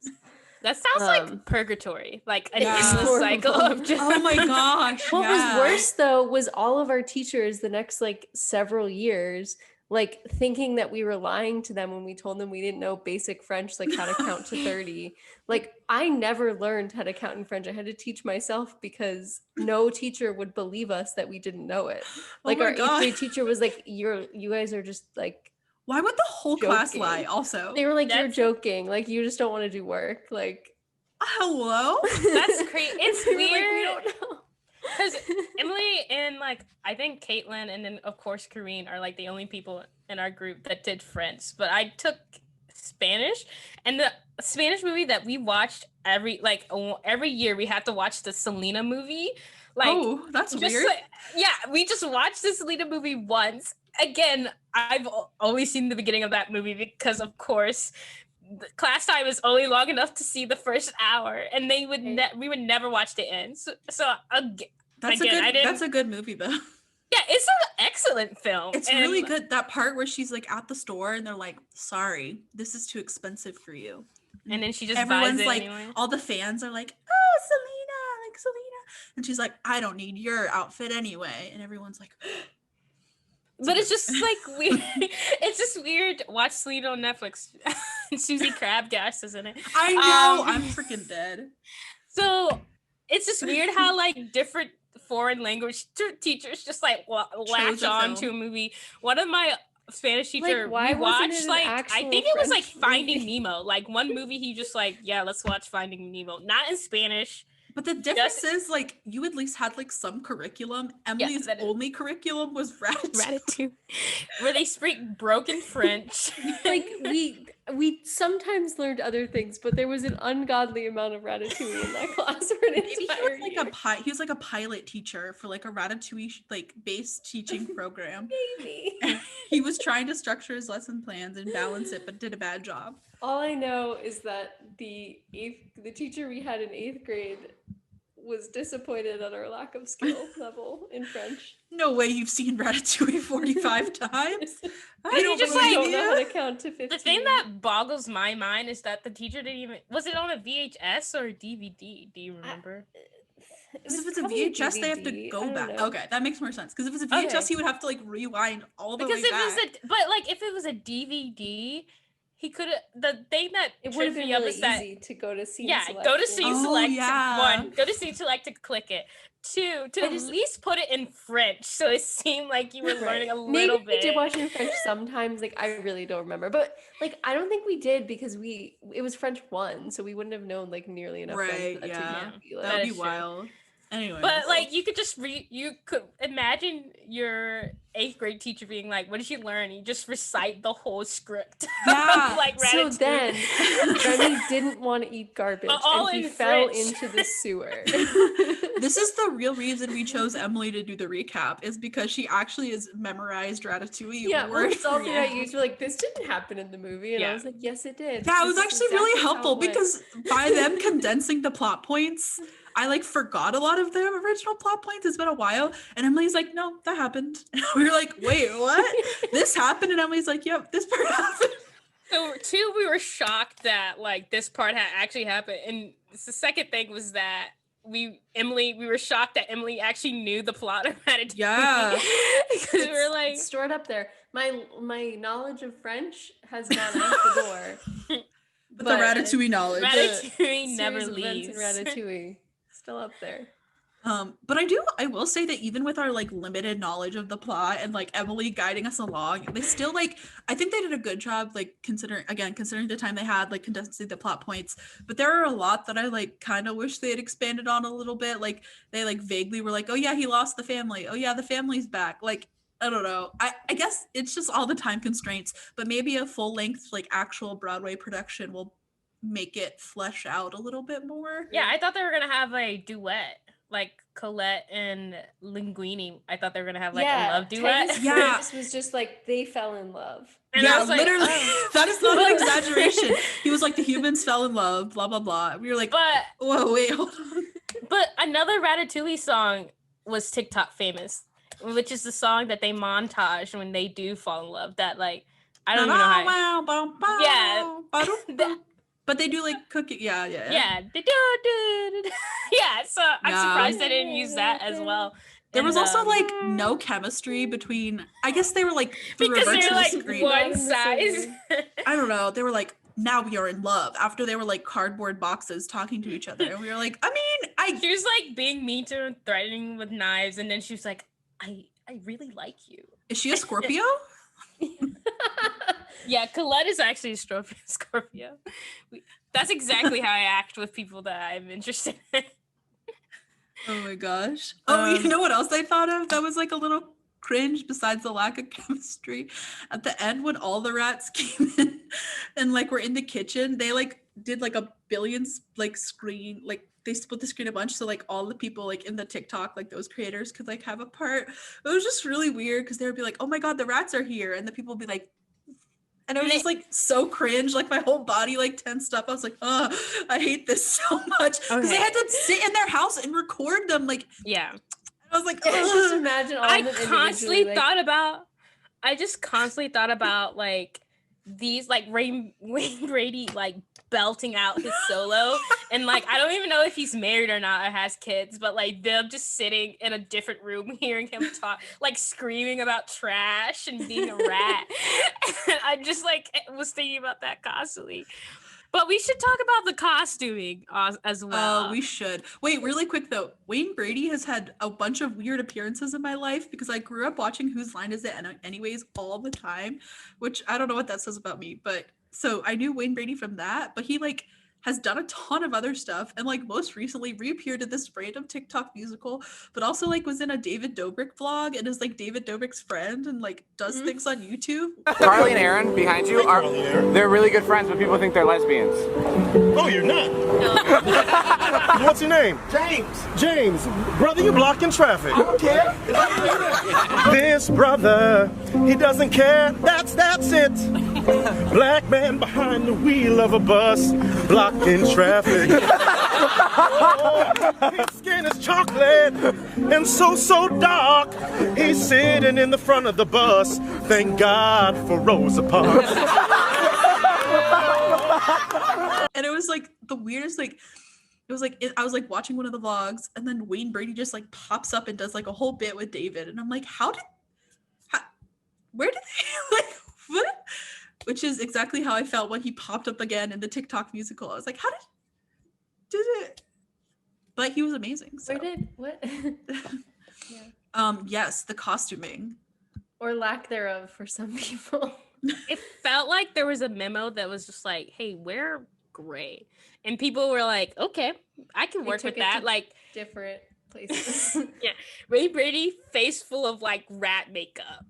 That sounds Um, like purgatory, like an Yeah. endless cycle of just. Oh my gosh. What yeah. was worse though was all of our teachers the next like several years like thinking that we were lying to them when we told them we didn't know basic French, like how to count to 30. Like I never learned how to count in French. I had to teach myself because no teacher would believe us that we didn't know it. Like my our 8th God. grade teacher was like, you guys are just like, Why would the whole class Joking. lie also? they were like, you're That's- joking. Like you just don't want to do work. Like Hello? That's crazy. It's They were like, we weird. don't know. Because Emily and like I think Caitlin and then of course Kareen are like the only people in our group that did French. But I took Spanish, and the Spanish movie that we watched every year we had to watch the Selena movie. Like Oh, that's just weird. like, yeah, we just watched the Selena movie once. Again, I've only seen the beginning of that movie because of course the class time is only long enough to see the first hour, and they would we would never watch the end. So That's again, I didn't- that's a good movie though. yeah, it's an excellent film. It's and really good. That part where she's like at the store and they're like, "Sorry, this is too expensive for you." And then she just Everyone's buys it like, anyway. all the fans are like, "Oh, Selena, like Selena," and she's like, "I don't need your outfit anyway," and everyone's like, But it's just like weird. It's just weird. Watch Selena on Netflix. Susie Crabgrass is in it. "I know, Um, I'm freaking dead." So it's just weird how like different foreign language teachers just like latch a on to film. a movie. One of my Spanish teacher why we wasn't it watched an like I actual think it was like French Finding movie? Nemo. Like one movie he just like, yeah, let's watch Finding Nemo. Not in Spanish, But the difference is, like, you at least had like some curriculum. Emily's that is- only curriculum was Ratatouille. Ratatouille, where they speak broken French. Like we sometimes learned other things, but there was an ungodly amount of Ratatouille in that class for an Maybe he entire was like year. he was like a pilot teacher for like a Ratatouille like based teaching program. Maybe. He was trying to structure his lesson plans and balance it, but did a bad job. All I know is that the teacher we had in 8th grade was disappointed at our lack of skill level in French. No way you've seen Ratatouille 45 times. I Did don't you just, believe don't know how you. to count to 15. The thing that boggles my mind is that the teacher didn't even. Was it on a VHS or a DVD? Do you remember? Because if it's a VHS, they have to go back. Okay, that makes more sense. Because if it's a VHS, Okay. he would have to like rewind all the Because way if back. it was but like if it was a DVD, he could have. The thing that it would have tripped been me up really is that easy to go to scene yeah, select. go to scene Oh, select. yeah. 1, go to scene select to click it. 2, to I at just- least put it in French, so it seemed like you were learning a Maybe little we bit. did watch it in French sometimes. Like I really don't remember, but like I don't think we did because it was French 1, so we wouldn't have known like nearly enough French Right, for that yeah. to be like, That That would is be true. wild. Anyway. But like you could just you could imagine your 8th grade teacher being like, "What did you learn?" You just recite the whole script. Yeah, like So Ratatouille. then Remy didn't want to eat garbage all and he in fell French. into the sewer. This is the real reason we chose Emily to do the recap, is because she actually has memorized Ratatouille Yeah, well, word it's all for throughout word. you were like, this didn't happen in the movie. And I Yeah. was like, yes, it did. Yeah, it was This is actually really exactly how helpful it went." because by them condensing the plot points, I like forgot a lot of the original plot points. It's been a while. And Emily's like, no, that happened. And we were like, wait, what? This happened? And Emily's like, yep, this part happened. So 2, we were shocked that like this part had actually happened, and the second thing was that we were shocked that Emily actually knew the plot of Ratatouille. Yeah. because we were like, It's stored up there. My knowledge of French has gone out the door. But the Ratatouille knowledge. Ratatouille never series of events leaves. in Ratatouille still up there. But I will say that even with our like limited knowledge of the plot and like Emily guiding us along, they still like, I think they did a good job, like considering the time they had, like condensing the plot points. But there are a lot that I like kind of wish they had expanded on a little bit. Like they like vaguely were like, oh yeah, he lost the family. Oh yeah, the family's back. Like, I don't know. I guess it's just all the time constraints, but maybe a full length, like actual Broadway production will make it flesh out a little bit more. Yeah, I thought they were gonna have a duet, like Colette and Linguini. I thought they were gonna have like a love duet. Titus Yeah. Curtis was just like, they fell in love. And I Yeah, was like, literally. oh. That is not an exaggeration. He was like, the humans fell in love, blah, blah, blah. We were like, But whoa, wait, hold on. But another Ratatouille song was TikTok famous, which is the song that they montage when they do fall in love. That like I don't even know how. Yeah. But they do like cooking. Yeah. Yeah, they do. Yeah, so I'm Yeah. surprised they didn't use that as well. There And, was also like no chemistry between, I guess they were like through a because they're virtual like screen. Not one in the same size. I don't know. They were like, now we are in love, after they were like cardboard boxes talking to each other. And we were like, I mean, She was like being mean to her, threatening with knives, and then she was like, I really like you. is she a Scorpio? Yeah, Colette is actually a Scorpio. That's exactly how I act with people that I'm interested in. Oh my gosh. Oh, you know what else I thought of that was like a little cringe besides the lack of chemistry? At the end, when all the rats came in and like were in the kitchen, they like did like a billions like screen, like they split the screen a bunch, so like all the people like in the TikTok, like those creators could like have a part. It was just really weird because they would be like, oh my god, the rats are here, and the people would be like, and it was just like so cringe, like my whole body like tensed up. I was like, oh, I hate this so much. Because they had to sit in their house and record them. Like, Yeah. I was like, Just ugh. imagine all I of them constantly individually, like, thought about like these like Wayne Brady like belting out his solo, and like I don't even know if he's married or not or has kids, but like them just sitting in a different room hearing him talk, like screaming about trash and being a rat. And I just like was thinking about that constantly. But we should talk about the costuming as well. Oh, we should. Wait, really quick though. Wayne Brady has had a bunch of weird appearances in my life because I grew up watching Whose Line Is It anyways all the time, which I don't know what that says about me, but so I knew Wayne Brady from that, but he like has done a ton of other stuff, and like most recently reappeared in this random TikTok musical, but also like was in a David Dobrik vlog and is like David Dobrik's friend and like does things on YouTube. Carly and Aaron behind you they're really good friends, but people think they're lesbians. Oh, you're not? What's your name? James. James. Brother, you're blocking traffic. I don't care. This brother, he doesn't care. That's it. Black man behind the wheel of a bus, blocking traffic. Oh, his skin is chocolate and so dark. He's sitting in the front of the bus. Thank God for Rosa Parks. And it was like the weirdest, like it was like I was like watching one of the vlogs, and then Wayne Brady just like pops up and does like a whole bit with David, and I'm like, where did they like what? Which is exactly how I felt when he popped up again in the TikTok musical. I was like, how did it? But he was amazing. So. What? Yes, the costuming. Or lack thereof for some people. It felt like there was a memo that was just like, hey, wear gray. And people were like, okay, I can work with that. Like different places. Yeah. Ray Brady, face full of like rat makeup.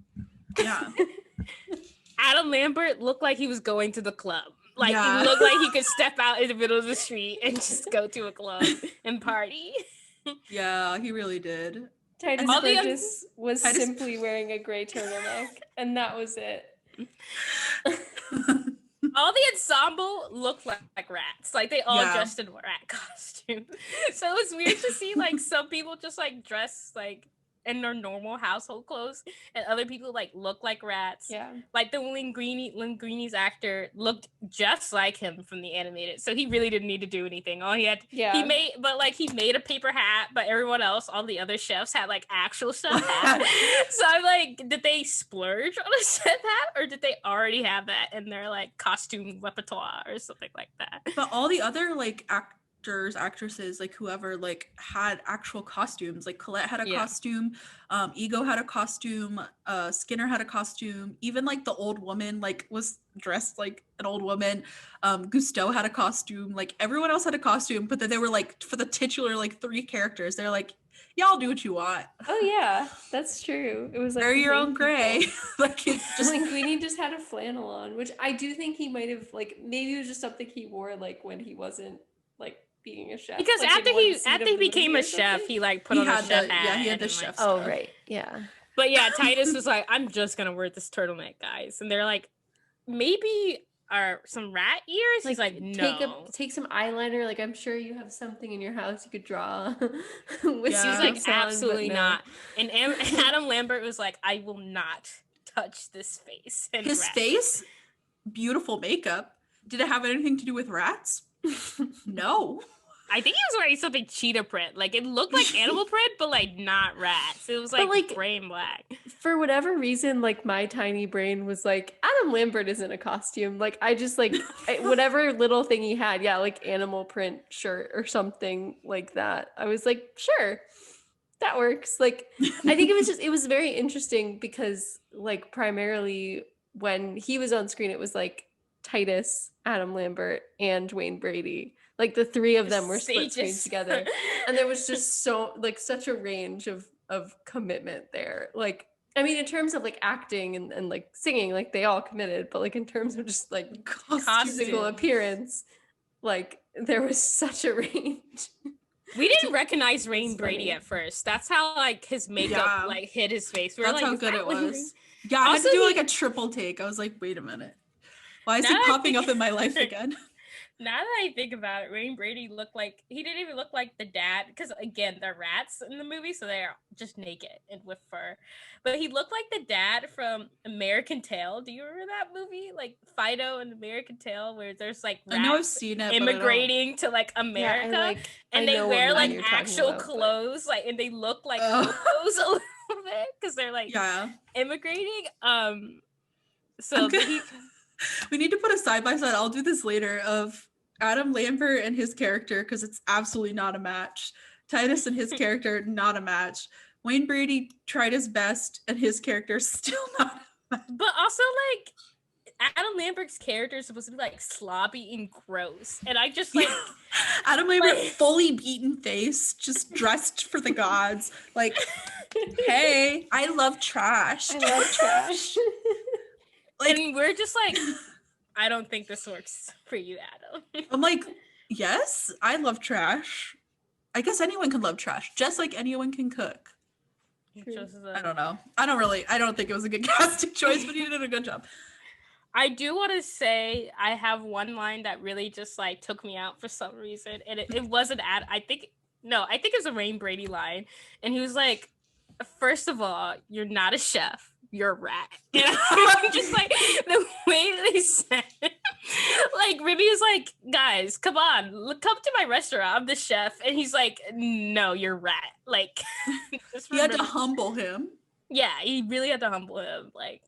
Yeah. Adam Lambert looked like he was going to the club. Like Yeah. he looked like he could step out in the middle of the street and just go to a club and party. Yeah, he really did. Titus all the Burgess was simply wearing a gray turtleneck, and that was it. All the ensemble looked like rats. Like they all Yeah. dressed in rat costume. So it was weird to see like some people just like dress like in their normal household clothes, and other people like look like rats. Yeah. Like the Linguini's actor looked just like him from the animated, so he really didn't need to do anything. All he had, he made a paper hat, but everyone else, all the other chefs had like actual chef hats. So I'm like, did they splurge on a chef hat, or did they already have that in their like costume repertoire or something like that? But all the other like actresses, like whoever, like had actual costumes. Like Colette had a costume, Ego had a costume, Skinner had a costume, even like the old woman like was dressed like an old woman. Gusteau had a costume, like everyone else had a costume, but then they were like, for the titular like 3 characters, they're like, y'all do what you want. Oh yeah, that's true. It was like wear your own gray. Like it's just just like Linguini just had a flannel on, which I do think he might have like, maybe it was just something he wore like when he wasn't like being a chef. Because like, after he became a chef, he like put on a chef hat. Yeah, he had the and, chef like, stuff. Oh right, yeah. But yeah, Titus was like, I'm just gonna wear this turtleneck, guys. And they're like, maybe are some rat ears? He's like, no. Take some eyeliner. Like I'm sure you have something in your house you could draw. She's like, absolutely not. And Adam Lambert was like, I will not touch this face. And his face, beautiful makeup. Did it have anything to do with rats? No. I think he was wearing something cheetah print. Like it looked like animal print, but like not rats. It was like gray and black. For whatever reason, like my tiny brain was like, Adam Lambert isn't a costume. Like I just like whatever little thing he had, yeah, like animal print shirt or something like that. I was like, sure, that works. Like I think it was very interesting because like primarily when he was on screen, it was like Titus, Adam Lambert, and Wayne Brady. Like the 3 of them were split screen together, and there was just so like such a range of commitment there. Like I mean, in terms of like acting and like singing, like they all committed, but like in terms of just like physical appearance, like there was such a range. We didn't recognize Wayne Brady at first. That's how like his makeup like hit his face. That's how good it was. Yeah, I had to do like a triple take. I was like, wait a minute. Why is he popping up in my life again? Now that I think about it, Wayne Brady he didn't even look like the dad, because again, they're rats in the movie, so they're just naked and with fur. But he looked like the dad from American Tail. Do you remember that movie? Like Fido and American Tail, where there's like rats I know I've seen it, immigrating to like America, yeah, and they wear like actual clothes, like, and they look like clothes a little bit because they're like immigrating. So we need to put a side by side. I'll do this later of Adam Lambert and his character, because it's absolutely not a match. Titus and his character, not a match. Wayne Brady tried his best and his character still not a match. But also like Adam Lambert's character is supposed to be like sloppy and gross, and I just like Adam Lambert, like- fully beaten face, just dressed for the gods. Like, hey, I love trash. I love trash. Like, and we're just like, I don't think this works for you, Adam. I'm like, yes, I love trash. I guess anyone can love trash, just like anyone can cook. Just, I don't know. I don't think it was a good casting choice, but he did a good job. I do want to say I have one line that really just like took me out for some reason, and it wasn't I think it was a Rain Brady line, and he was like, first of all, you're not a chef, you're a rat. And I'm just like, the way they said it, like Ribby is like, guys, come on, come to my restaurant, I'm the chef, and he's like, no, you're a rat. Like, just He had to remember- humble him. yeah, he really had to humble him. Like,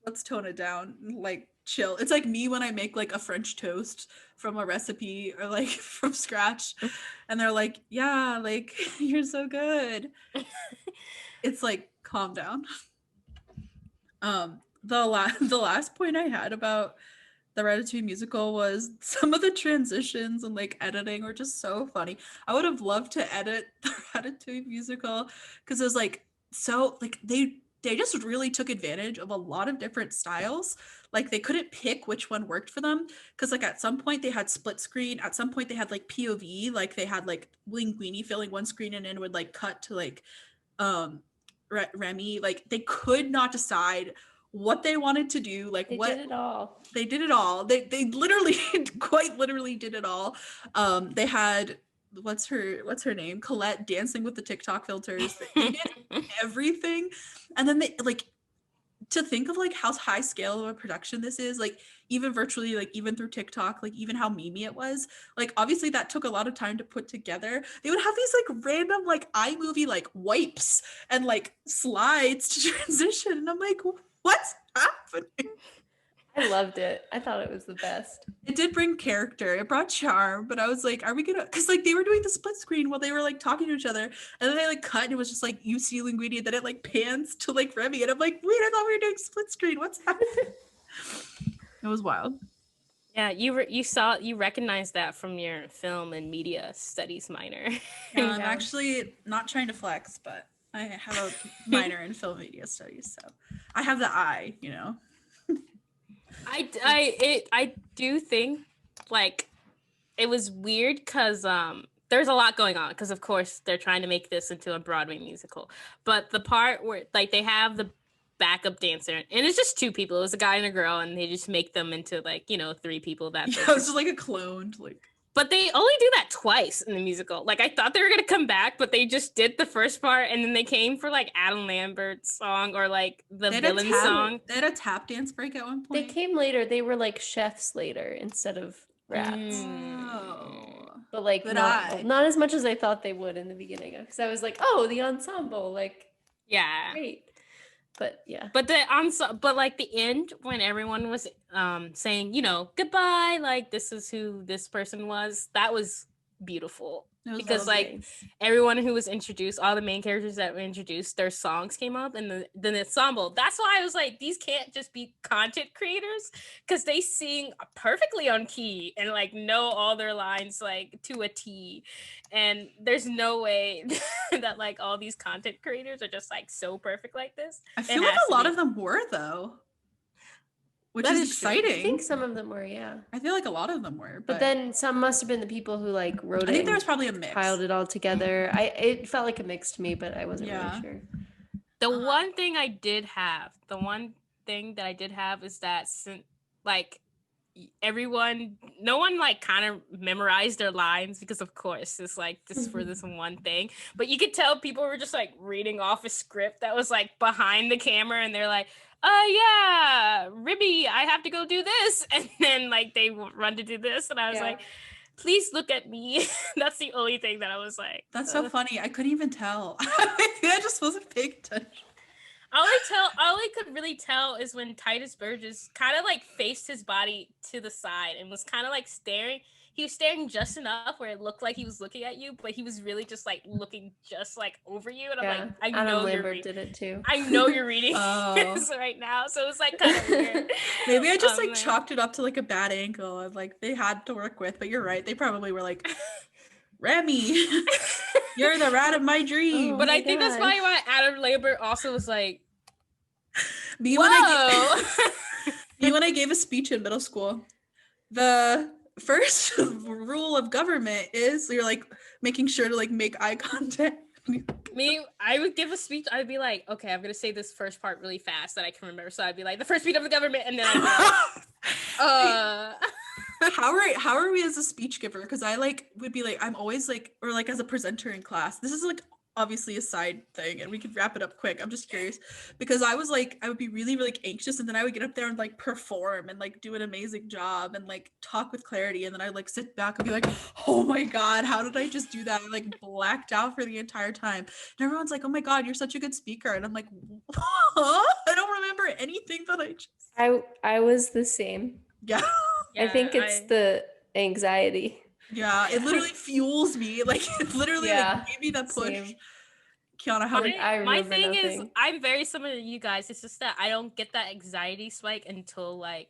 Let's tone it down, like chill. It's like me when I make like a French toast from a recipe or like from scratch, and they're like, yeah, like you're so good. It's like, calm down. The last point I had about the Ratatouille musical was some of the transitions and like editing were just so funny. I would have loved to edit the Ratatouille musical because it was like so like they just really took advantage of a lot of different styles. Like they couldn't pick which one worked for them because like at some point they had split screen, at some point they had like POV, like they had like Linguini filling one screen and then would like cut to like Remy. Like they could not decide what they wanted to do. Like They what did it all. they did it all. They literally quite literally did it all. They had what's her name? Colette dancing with the TikTok filters. They did everything. And then they like to think of like how high scale of a production this is, like even virtually, like even through TikTok, like even how memey it was. Like obviously that took a lot of time to put together. They would have these like random like iMovie like wipes and like slides to transition. And I'm like, what's happening? I loved it. I thought it was the best. It did bring character. It brought charm, but I was like, are we gonna? Because like they were doing the split screen while they were like talking to each other, and then they like cut, and it was just like you see Linguini, and then it like pans to like Remy, and I'm like, wait, I thought we were doing split screen. What's happening? It was wild. yeah, you recognized that from your film and media studies minor. Yeah, I'm actually not trying to flex, but I have a minor in film media studies, so I have the eye, you know. I do think like it was weird because there's a lot going on because of course they're trying to make this into a Broadway musical, but the part where like they have the backup dancer and it's just two people, it was a guy and a girl, and they just make them into like, you know, three people that Yeah, it's just like a cloned like. but they only do that twice in the musical. Like I thought they were gonna come back, but they just did the first part and then they came for like Adam Lambert's song or like the villain song. They had a tap dance break at one They point. came later. They were like chefs later instead of rats. Oh. But like Good not, eye. not as much as I thought they would in the beginning. Because I was like, oh, the ensemble, like Yeah. great. But yeah. But but like the end when everyone was saying, you know, goodbye, like this is who this person was, that was beautiful. It was Because lovely. like everyone who was introduced, all the main characters that were introduced, their songs came up and the ensemble. That's why I was like, these can't just be content creators because they sing perfectly on key and like know all their lines like to a T. And there's no way that like all these content creators are just like so perfect like this. I It feel like has a to lot be. of them were though, which That is is true. I I exciting. think some of them were, yeah. I feel like a lot of them were, But then some must have been the people who like wrote I it think there and was probably a mix. piled it all together. It felt like a mix to me, but I wasn't Yeah. really sure. The one thing I did have, is that like everyone, no one like kind of memorized their lines because of course it's like just for this one thing. But you could tell people were just like reading off a script that was like behind the camera, and they're like, yeah, Ribby, I have to go do this, and then like they run to do this, and I was Yeah. like, please look at me. That's the only thing that I was like. That's so funny. I couldn't even tell. I just wasn't paying attention. All I could really tell is when Titus Burgess kind of like faced his body to the side and was kind of like staring. he was staring just enough where it looked like he was looking at you, but he was really just like looking just like over you. And I'm Yeah, like, I Adam know you're Lambert did it too. I know you're reading Oh. this right now, so it was like kind of weird. Maybe I just like Like- chalked it up to like a bad angle and like they had to work with, but you're right. They probably were like, Remy, you're the rat of my dream. Oh But my I think that's God. probably why Adam Lambert also was like, Me whoa. when I gave a speech in middle school, the first rule of government is you're like making sure to like make eye contact. Me, I would give a speech. I'd be like, okay, I'm gonna say this first part really fast that I can remember. So I'd be like, the first beat of the government, and then I'd be like, How are we as a speech giver? Because I like would be like I'm always like or like as a presenter in class. This is like obviously a side thing, and we could wrap it up quick. I'm just curious because I was like I would be really really anxious, and then I would get up there and like perform and like do an amazing job and like talk with clarity, and then I like sit back and be like, oh my god, how did I just do that? I like blacked out for the entire time, and everyone's like, oh my god, you're such a good speaker, and I'm like, huh? I don't remember anything that I just I was the same. yeah. I think it's the anxiety. Yeah, it literally fuels me. Like it literally Yeah, like gave me that push. same. Kiana, how Like, I my remember thing is, nothing. I'm very similar to you guys. It's just that I don't get that anxiety spike until like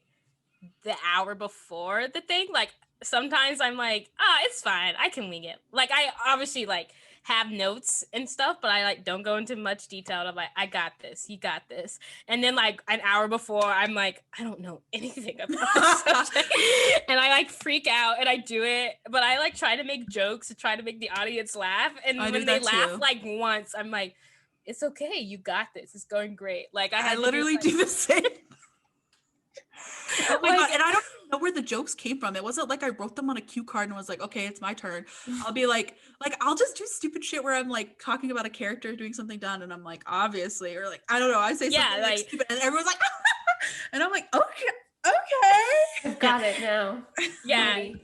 the hour before the thing. Like sometimes I'm like, it's fine, I can wing it. Like I obviously like have notes and stuff, but I like don't go into much detail. I'm like, I got this, you got this. And then like an hour before, I'm like, I don't know anything about this subject. And I like freak out and I do it, but I like try to make jokes to try to make the audience laugh. And I do when they that laugh too. like once, I'm like, it's okay, you got this, it's going great. Like I I had to literally like, do the same. Oh my Like- god, and I don't even know where the jokes came from. It wasn't like I wrote them on a cue card and was like, okay, it's my turn. I'll be like I'll just do stupid shit where I'm like talking about a character doing something done and I'm like, obviously, or like I don't know, I say Yeah, something like like- stupid and everyone's like and I'm like, okay. I've got it now. yeah. Ready.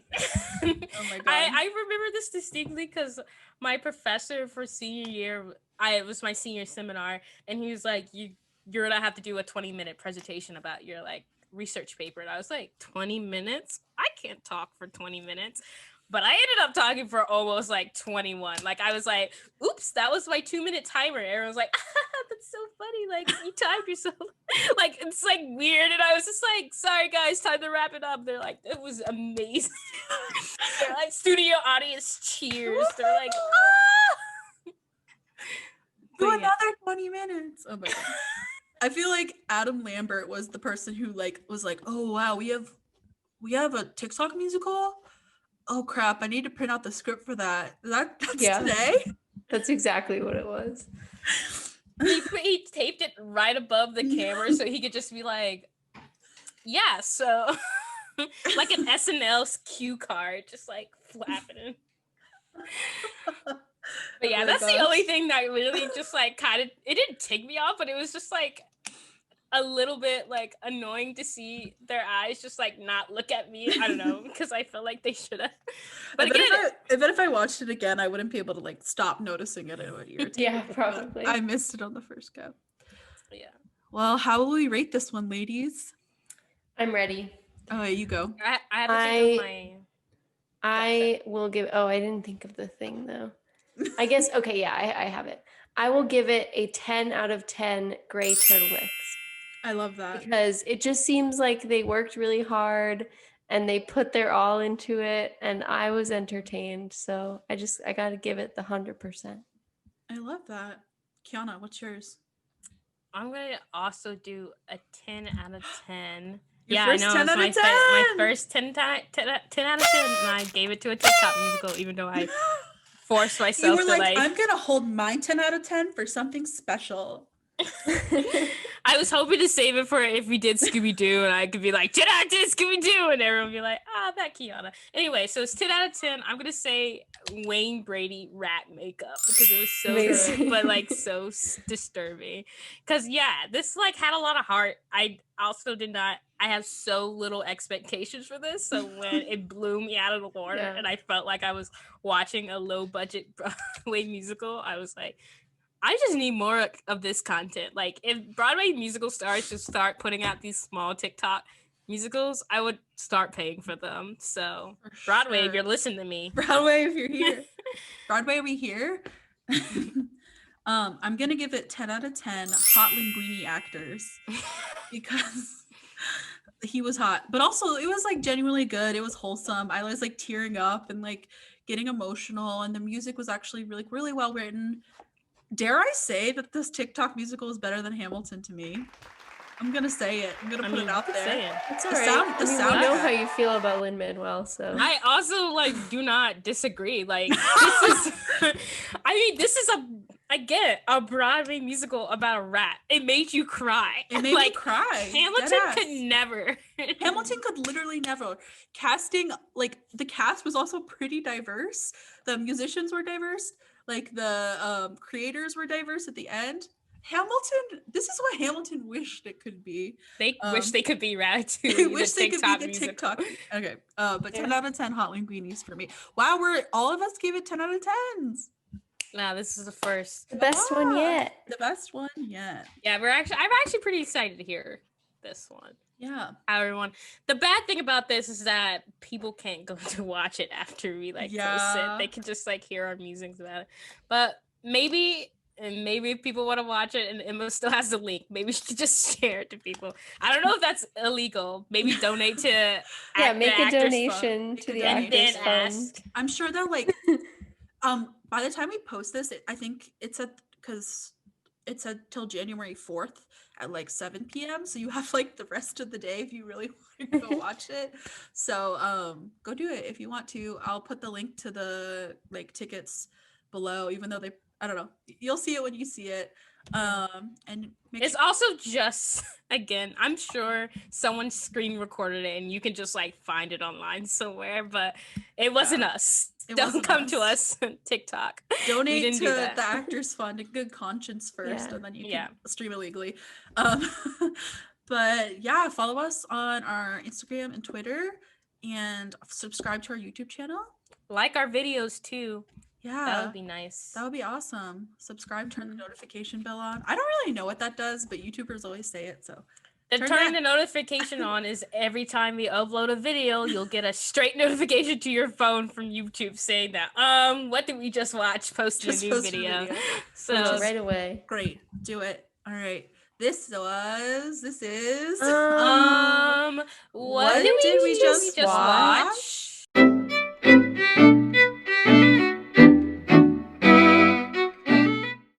Oh my god. I remember this distinctly because my professor for senior year, it was my senior seminar, and he was like, you're gonna have to do a 20-minute presentation about your like research paper. And I was like, 20 minutes? I can't talk for 20 minutes. But I ended up talking for almost like 21. Like I was like, oops, that was my 2-minute timer. Everyone's like, that's so funny. Like you timed yourself. Like it's like weird. And I was just like, sorry guys, time to wrap it up. They're like, it was amazing. They're like studio audience cheers. They're like, do But yeah. another 20 minutes. Oh my god. I feel like Adam Lambert was the person who like was like, oh wow, we have a TikTok musical. Oh crap, I need to print out the script for that. That's Yeah. today? That's exactly what it was. he taped it right above the camera so he could just be like, yeah, so like an SNL cue card, just like flapping. But yeah, Oh my that's the gosh. only thing that really just like kind of, it didn't tick me off, but it was just like a little bit like annoying to see their eyes just like not look at me. I don't know, because I feel like they should have. But I bet again, if I watched it again, I wouldn't be able to like stop noticing it. It would irritate Yeah, me, but probably. I missed it on the first go. yeah, Well, how will we rate this one, ladies? I'm ready. Oh, you go. I have to think of my. I will give. Oh, I didn't think of the thing though. I guess. Okay, yeah, I have it. I will give it a 10 out of 10 gray turtlenecks I love that. because it just seems like they worked really hard and they put their all into it, and I was entertained. So I got to give it the 100%. I love that. Kiana, what's yours? I'm gonna also do a 10 out of 10. Your Yeah, first I know. 10 It's out my, of my 10. first 10 out of 10, and I gave it to a TikTok musical, even though I forced You myself were to like, like. I'm gonna hold my 10 out of 10 for something special. I was hoping to save it for if we did Scooby Doo, and I could be like 10 out of 10 Scooby Doo, and everyone would be like, that Kiana. Anyway, so it's 10 out of 10. I'm gonna say Wayne Brady rat makeup because it was so Amazing. good, but like so disturbing. Because yeah, this like had a lot of heart. I also did not. I have so little expectations for this, so when it blew me out of the water, Yeah. and I felt like I was watching a low budget Broadway musical, I was like, I just need more of this content. Like, if Broadway musical stars just start putting out these small TikTok musicals, I would start paying for them. So For Broadway, if sure. you're listening to me, Broadway, if you're here. Broadway, we here? I'm gonna give it 10 out of 10 hot linguini actors because he was hot, but also it was like genuinely good. It was wholesome. I was like tearing up and like getting emotional, and the music was actually really well written. Dare I say that this TikTok musical is better than Hamilton to me? I'm gonna say it. I'm gonna put it out there. saying. It's The all right. sound- I the mean, sound we know effect. how you feel about Lin-Manuel, so I also like do not disagree. Like this is, I mean, this is I get a Broadway musical about a rat. It made you cry. It made me like, cry. Hamilton Deadass. could never. Hamilton could literally never. Casting, like the cast was also pretty diverse. The musicians were diverse. Like the creators were diverse at the end. Hamilton, this is what Hamilton wished it could be. They wish they could be Ratatouille. I wish the they could be TikTok the musical. TikTok. Okay, but 10 out of 10 hot linguinis for me. Wow, all of us gave it 10 out of 10s. Nah, this is the first. the best one Ah, yet. The best one yet. Yeah, I'm actually pretty excited to hear this one. Yeah. Everyone. The bad thing about this is that people can't go to watch it after we post Yeah. it. They can just hear our musings about it. But maybe if people want to watch it and Emma still has the link, maybe she could just share it to people. I don't know if that's illegal. Maybe donate to Yeah, make the a Actors Fund. donation Make to a the donation. And then Actors Fund. ask. I'm sure they're like by the time we post this, I think it's because it said till January 4th at like 7 p.m. So you have like the rest of the day if you really want to go watch it. So go do it if you want to. I'll put the link to the like tickets below, even though I don't know. You'll see it when you see it. And make It's also just, again, I'm sure someone screen recorded it and you can just like find it online somewhere, but it wasn't us. It Don't wasn't come to us. us on TikTok. We donate didn't to do that. the Actors Fund in good conscience first, Yeah. and then you can Yeah. stream illegally. But yeah, follow us on our Instagram and Twitter, and subscribe to our YouTube channel. Like our videos too. Yeah, That would be nice. that would be awesome. Subscribe, turn the notification bell on. I don't really know what that does, but YouTubers always say it. So Turning the notification on is every time we upload a video, you'll get a straight notification to your phone from YouTube saying that, what did we just watch? Posted Just a new posted a video. video. So Oh, right away. great, do it. All right, this is what did we just watch?